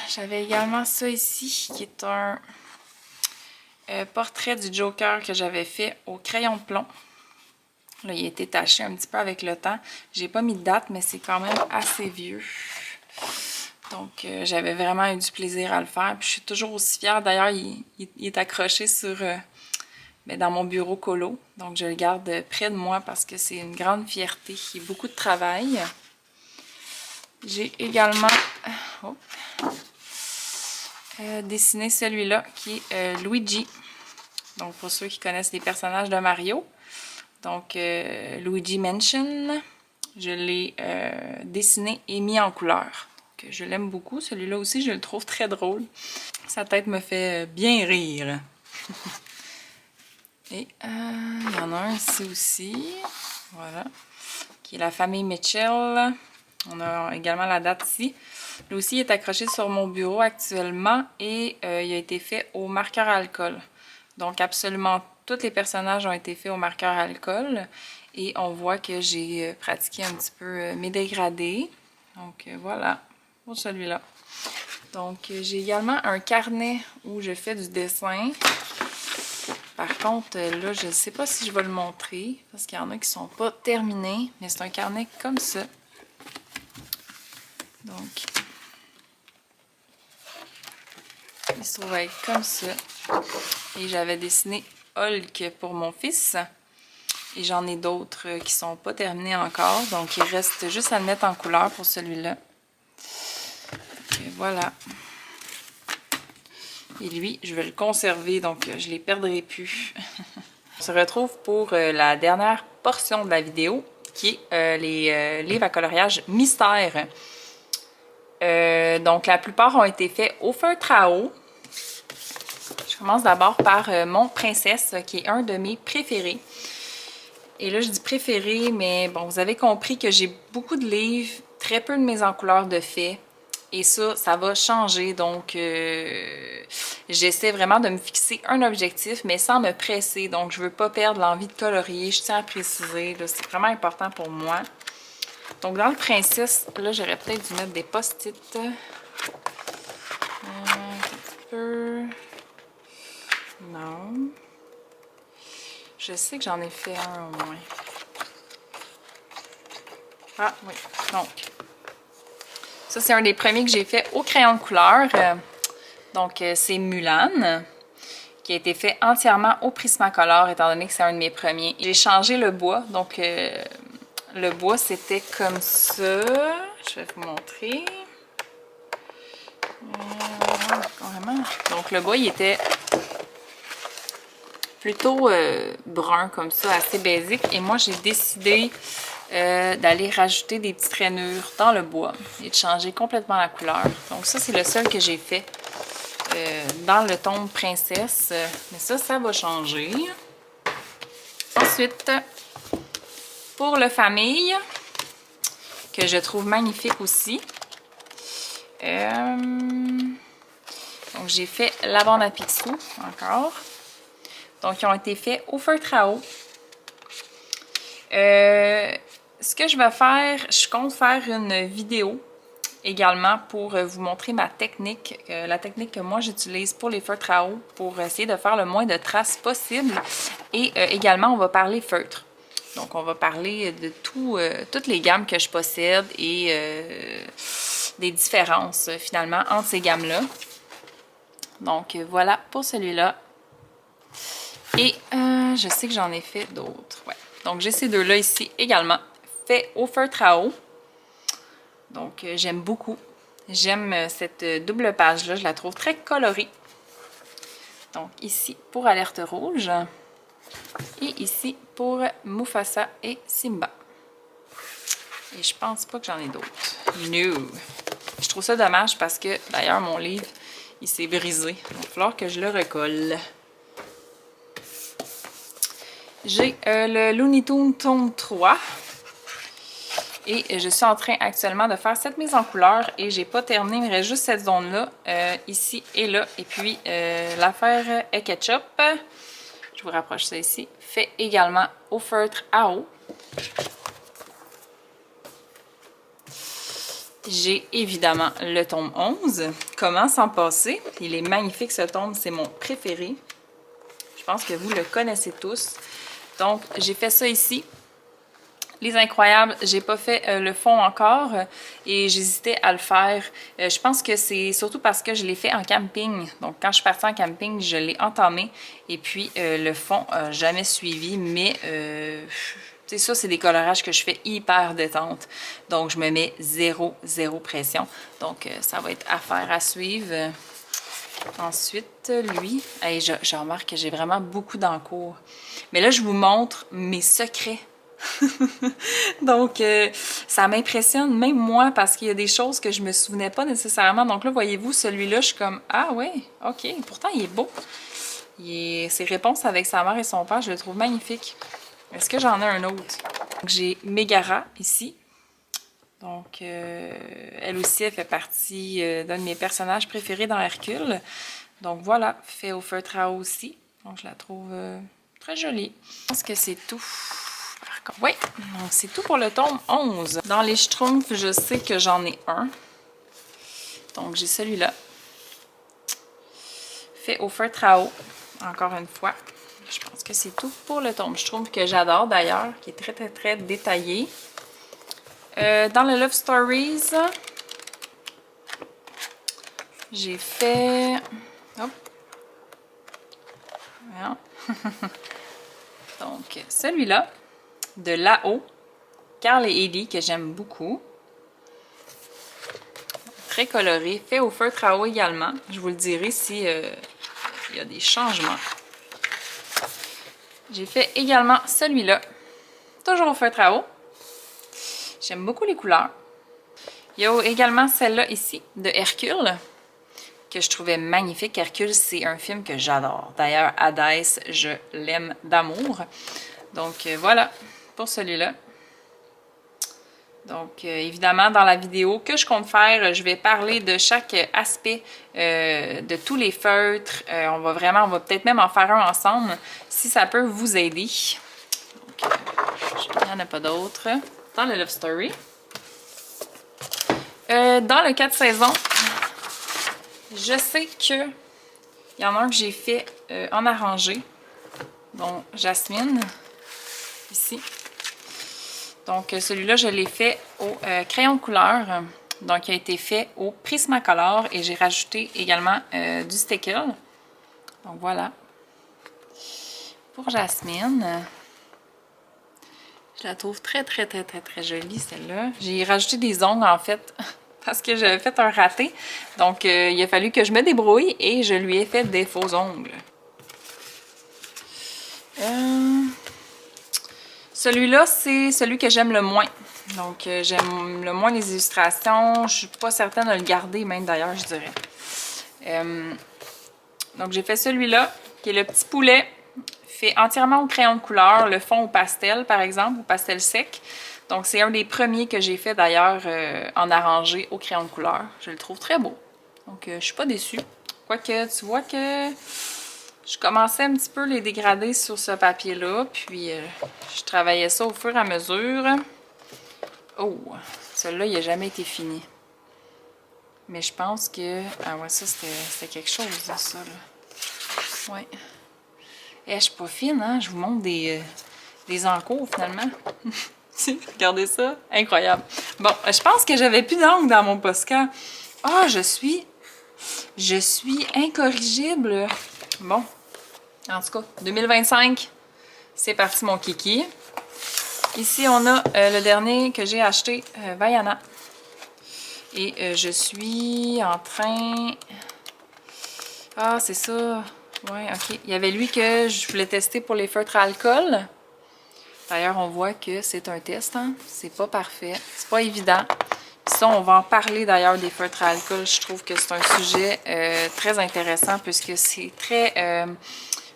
j'avais également ça ici, qui est un portrait du Joker que j'avais fait au crayon de plomb. Là, il a été taché un petit peu avec le temps. J'ai pas mis de date, mais c'est quand même assez vieux. Donc, j'avais vraiment eu du plaisir à le faire. Puis, je suis toujours aussi fière. D'ailleurs, il est accroché sur, dans mon bureau colo. Donc, je le garde près de moi parce que c'est une grande fierté. Il y a beaucoup de travail. J'ai également dessiné celui-là qui est Luigi. Donc, pour ceux qui connaissent les personnages de Mario. Donc, Luigi Mansion. Je l'ai dessiné et mis en couleur. Je l'aime beaucoup. Celui-là aussi, je le trouve très drôle. Sa tête me fait bien rire. Et il y en a un ici aussi. Voilà. Qui est la famille Mitchell. On a également la date ici. Lui aussi, il est accroché sur mon bureau actuellement et il a été fait au marqueur à alcool. Donc, absolument tous les personnages ont été faits au marqueur à alcool. Et on voit que j'ai pratiqué un petit peu mes dégradés. Donc, voilà. Pour celui-là. Donc, j'ai également un carnet où je fais du dessin. Par contre, là, je ne sais pas si je vais le montrer parce qu'il y en a qui ne sont pas terminés, mais c'est un carnet comme ça. Donc, il se trouve être comme ça. Et j'avais dessiné Hulk pour mon fils. Et j'en ai d'autres qui ne sont pas terminés encore. Donc, il reste juste à le mettre en couleur pour celui-là. Voilà. Et lui, je vais le conserver, donc je ne les perdrai plus. On se retrouve pour la dernière portion de la vidéo, qui est les livres à coloriage mystère. Donc, la plupart ont été faits au feutre à eau. Je commence d'abord par mon Princesse, qui est un de mes préférés. Et là, je dis préféré, mais bon, vous avez compris que j'ai beaucoup de livres, très peu de mise en couleur de fait. Et ça va changer. Donc, j'essaie vraiment de me fixer un objectif, mais sans me presser. Donc, je ne veux pas perdre l'envie de colorier. Je tiens à préciser, c'est vraiment important pour moi. Donc, dans le Princesse, là, j'aurais peut-être dû mettre des post-it. Un petit peu. Non. Je sais que j'en ai fait un au moins. Ah, oui. Donc, ça, c'est un des premiers que j'ai fait au crayon de couleur. Donc, c'est Mulan, qui a été fait entièrement au Prismacolor, étant donné que c'est un de mes premiers. J'ai changé le bois. Donc, le bois, c'était comme ça. Je vais vous montrer. Vraiment. Donc, le bois, il était plutôt brun, comme ça, assez basique. Et moi, j'ai décidé d'aller rajouter des petites rainures dans le bois et de changer complètement la couleur. Donc ça, c'est le seul que j'ai fait dans le ton Princesse. Mais ça va changer. Ensuite, pour le Famille, que je trouve magnifique aussi. Donc j'ai fait la bande à Picsou, encore. Donc, ils ont été faits au feutre à eau. Ce que je vais faire, je compte faire une vidéo également pour vous montrer ma technique, la technique que moi j'utilise pour les feutres à eau pour essayer de faire le moins de traces possible. Et également, on va parler feutre. Donc, on va parler de toutes les gammes que je possède et des différences finalement entre ces gammes-là. Donc, voilà pour celui-là. Et je sais que j'en ai fait d'autres. Ouais. Donc, j'ai ces deux-là ici également, faits au feutre à eau. Donc, j'aime beaucoup. J'aime cette double page-là. Je la trouve très colorée. Donc, ici pour Alerte Rouge. Et ici pour Mufasa et Simba. Et je pense pas que j'en ai d'autres. No! Je trouve ça dommage parce que, d'ailleurs, mon livre, il s'est brisé. Il va falloir que je le recolle. J'ai le Looney Tunes tome 3. Et je suis en train actuellement de faire cette mise en couleur. Et j'ai pas terminé, il me reste juste cette zone-là, ici et là. Et puis, l'affaire est Ketchup. Je vous rapproche ça ici. Fait également au feutre à eau. J'ai évidemment le tome 11. Comment s'en passer? Il est magnifique ce tome, c'est mon préféré. Je pense que vous le connaissez tous. Donc, j'ai fait ça ici. Les Incroyables, j'ai pas fait le fond encore et j'hésitais à le faire. Je pense que c'est surtout parce que je l'ai fait en camping. Donc, quand je suis partie en camping, je l'ai entamé et puis le fond n'a jamais suivi. Mais, tu sais, ça, c'est des colorages que je fais hyper détente. Donc, je me mets zéro pression. Donc, ça va être affaire à suivre. Ensuite, lui, hey, je remarque que j'ai vraiment beaucoup d'encours. Mais là, je vous montre mes secrets. Donc, ça m'impressionne, même moi, parce qu'il y a des choses que je me souvenais pas nécessairement. Donc là, voyez-vous, celui-là, je suis comme, ah ouais, ok. Pourtant, il est beau. Ses réponses avec sa mère et son père, je le trouve magnifique. Est-ce que j'en ai un autre? J'ai Megara ici. Donc, elle aussi, elle fait partie d'un de mes personnages préférés dans Hercule. Donc voilà, fait au feutre à eau aussi. Donc, je la trouve très jolie. Je pense que c'est tout. Oui, donc c'est tout pour le tome 11. Dans les Schtroumpfs, je sais que j'en ai un. Donc, j'ai celui-là. Fait au feutre à eau, encore une fois. Je pense que c'est tout pour le tome Schtroumpf que j'adore d'ailleurs, qui est très détaillé. Dans le Love Stories, j'ai fait... Hop. Voilà. Donc, celui-là, de là-haut, Carl et Ellie, que j'aime beaucoup. Très coloré, fait au feutre à eau également. Je vous le dirai si il y a des changements. J'ai fait également celui-là, toujours au feutre à eau. J'aime beaucoup les couleurs. Il y a également celle-là ici, de Hercule, que je trouvais magnifique. Hercule, c'est un film que j'adore. D'ailleurs, Hadès, je l'aime d'amour. Donc, voilà pour celui-là. Donc, évidemment, dans la vidéo que je compte faire, je vais parler de chaque aspect de tous les feutres. On va peut-être même en faire un ensemble, si ça peut vous aider. Donc, il n'y en a pas d'autres. Dans le Love Story. Dans le 4 saisons, je sais que il y en a un que j'ai fait en arrangé. Donc, Jasmine, ici. Donc, celui-là, je l'ai fait au crayon de couleur. Donc, il a été fait au Prismacolor et j'ai rajouté également du sticker. Donc, voilà. Pour Jasmine, je la trouve très jolie, celle-là. J'ai rajouté des ongles, en fait, parce que j'avais fait un raté. Donc, il a fallu que je me débrouille et je lui ai fait des faux ongles. Celui-là, c'est celui que j'aime le moins. Donc, j'aime le moins les illustrations. Je suis pas certaine de le garder, même d'ailleurs, je dirais. Donc, j'ai fait celui-là, qui est le petit poulet, fait entièrement au crayon de couleur, le fond au pastel, par exemple, au pastel sec. Donc, c'est un des premiers que j'ai fait, d'ailleurs, en arrangé au crayon de couleur. Je le trouve très beau. Donc, je suis pas déçue. Quoique, tu vois que je commençais un petit peu les dégrader sur ce papier-là, puis je travaillais ça au fur et à mesure. Oh, celui-là, il n'a jamais été fini. Mais je pense que... Ah ouais, ça, c'était quelque chose, ça, là. Ouais. Eh, je suis pas fine, hein? Je vous montre des encours, finalement. Regardez ça. Incroyable. Bon, je pense que j'avais plus d'encre dans mon Posca. Ah, je suis incorrigible. Bon, en tout cas, 2025, c'est parti mon kiki. Ici, on a le dernier que j'ai acheté, Vaiana. Et je suis en train... Ah, c'est ça. Ouais, ok. Il y avait lui que je voulais tester pour les feutres à alcool. D'ailleurs, on voit que c'est un test, hein? C'est pas parfait. C'est pas évident. Ça, on va en parler d'ailleurs des feutres à alcool. Je trouve que c'est un sujet très intéressant puisque c'est très...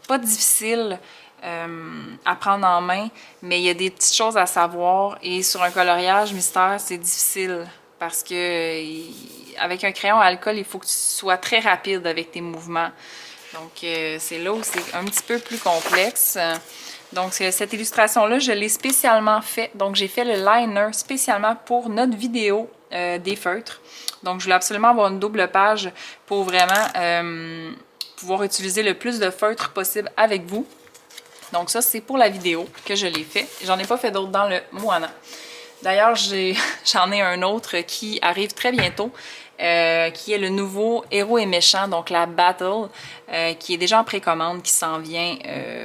pas difficile à prendre en main, mais il y a des petites choses à savoir. Et sur un coloriage mystère, c'est difficile parce que avec un crayon à alcool, il faut que tu sois très rapide avec tes mouvements. Donc, c'est là où c'est un petit peu plus complexe. Donc, cette illustration-là, je l'ai spécialement fait. Donc, j'ai fait le liner spécialement pour notre vidéo des feutres. Donc, je voulais absolument avoir une double page pour vraiment pouvoir utiliser le plus de feutres possible avec vous. Donc, ça, c'est pour la vidéo que je l'ai fait. J'en ai pas fait d'autres dans le Moana. D'ailleurs, j'en ai un autre qui arrive très bientôt. Qui est le nouveau Héros et Méchants, donc la Battle, qui est déjà en précommande, qui s'en vient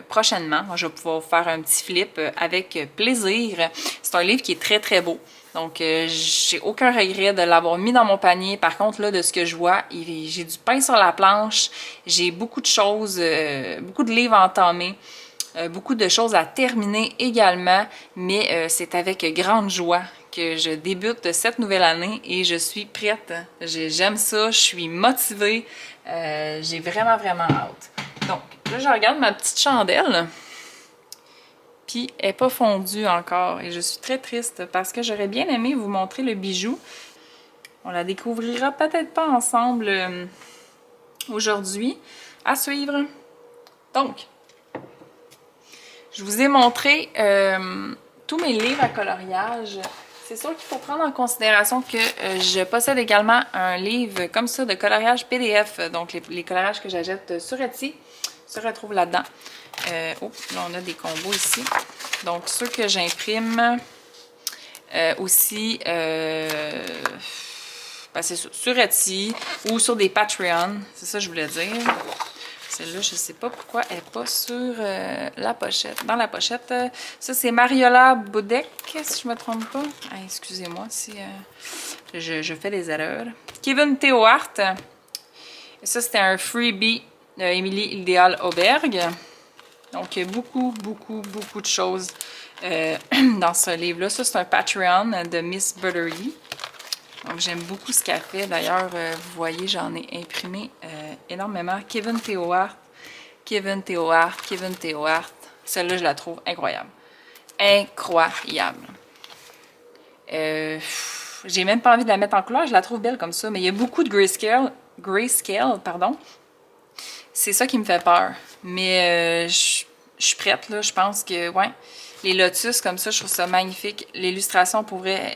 prochainement. Je vais pouvoir vous faire un petit flip avec plaisir. C'est un livre qui est très très beau. Donc, j'ai aucun regret de l'avoir mis dans mon panier. Par contre, là, de ce que je vois, j'ai du pain sur la planche. J'ai beaucoup de choses, beaucoup de livres entamés. Beaucoup de choses à terminer également, mais c'est avec grande joie que je débute cette nouvelle année et je suis prête. J'aime ça, je suis motivée, j'ai vraiment, vraiment hâte. Donc, là, je regarde ma petite chandelle, puis elle n'est pas fondue encore et je suis très triste parce que j'aurais bien aimé vous montrer le bijou. On la découvrira peut-être pas ensemble aujourd'hui. À suivre. Donc, je vous ai montré tous mes livres à coloriage. C'est sûr qu'il faut prendre en considération que je possède également un livre comme ça de coloriage PDF. Donc, les coloriages que j'achète sur Etsy se retrouvent là-dedans. Oh, là, on a des combos ici. Donc, ceux que j'imprime aussi, ben, c'est sur Etsy ou sur des Patreon. C'est ça que je voulais dire. Celle-là, je ne sais pas pourquoi elle n'est pas sur la pochette. Dans la pochette, ça c'est Mariola Boudek, si je ne me trompe pas. Ah, excusez-moi si je fais des erreurs. Kevin Théohart. Ça, c'était un freebie de Émilie Idéal Auberg. Donc, beaucoup, beaucoup, beaucoup de choses dans ce livre-là. Ça, c'est un Patreon de Miss Buttery. Donc, j'aime beaucoup ce qu'elle fait. D'ailleurs, vous voyez, j'en ai imprimé énormément. Kevin Théohart, Kevin Théohart, Kevin Théohart. Celle-là, je la trouve incroyable. Incroyable. J'ai même pas envie de la mettre en couleur. Je la trouve belle comme ça. Mais il y a beaucoup de grayscale, pardon. C'est ça qui me fait peur. Mais je suis prête, là. Je pense que, ouais, les lotus comme ça, je trouve ça magnifique. L'illustration pourrait...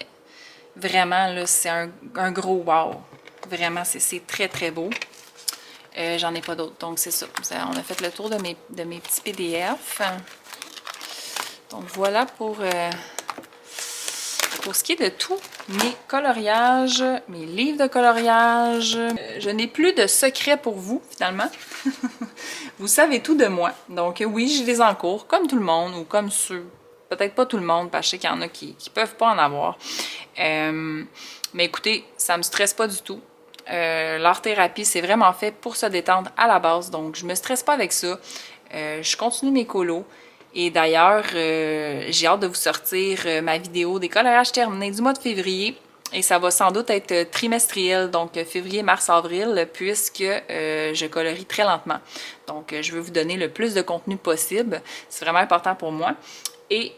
Vraiment, là, c'est un gros wow. Vraiment, c'est très, très beau. J'en ai pas d'autres. Donc, c'est ça. On a fait le tour de mes petits PDF. Donc, voilà pour ce qui est de tous mes coloriages, mes livres de coloriage. Je n'ai plus de secret pour vous, finalement. Vous savez tout de moi. Donc, oui, j'ai des encours, comme tout le monde, ou comme ceux... Peut-être pas tout le monde, parce que je sais qu'il y en a qui peuvent pas en avoir. Mais écoutez, ça me stresse pas du tout. L'art-thérapie, c'est vraiment fait pour se détendre à la base. Donc, je me stresse pas avec ça. Je continue mes colos. Et d'ailleurs, j'ai hâte de vous sortir ma vidéo des coloriages terminés du mois de février. Et ça va sans doute être trimestriel, donc février, mars, avril, puisque je colorie très lentement. Donc, je veux vous donner le plus de contenu possible. C'est vraiment important pour moi. Et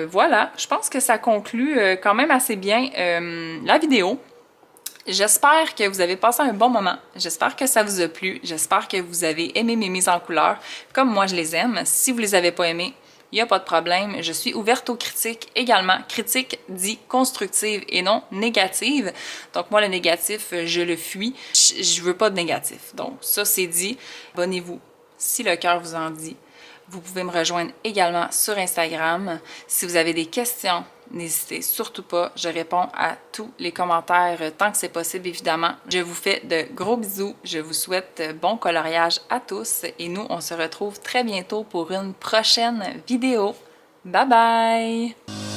voilà, je pense que ça conclut quand même assez bien la vidéo. J'espère que vous avez passé un bon moment. J'espère que ça vous a plu. J'espère que vous avez aimé mes mises en couleur comme moi je les aime. Si vous les avez pas aimées, il n'y a pas de problème. Je suis ouverte aux critiques également. Critiques dit constructives et non négatives. Donc moi, le négatif, je le fuis. Je veux pas de négatif. Donc ça, c'est dit. Abonnez-vous si le cœur vous en dit. Vous pouvez me rejoindre également sur Instagram. Si vous avez des questions, n'hésitez surtout pas. Je réponds à tous les commentaires tant que c'est possible, évidemment. Je vous fais de gros bisous. Je vous souhaite bon coloriage à tous. Et nous, on se retrouve très bientôt pour une prochaine vidéo. Bye bye!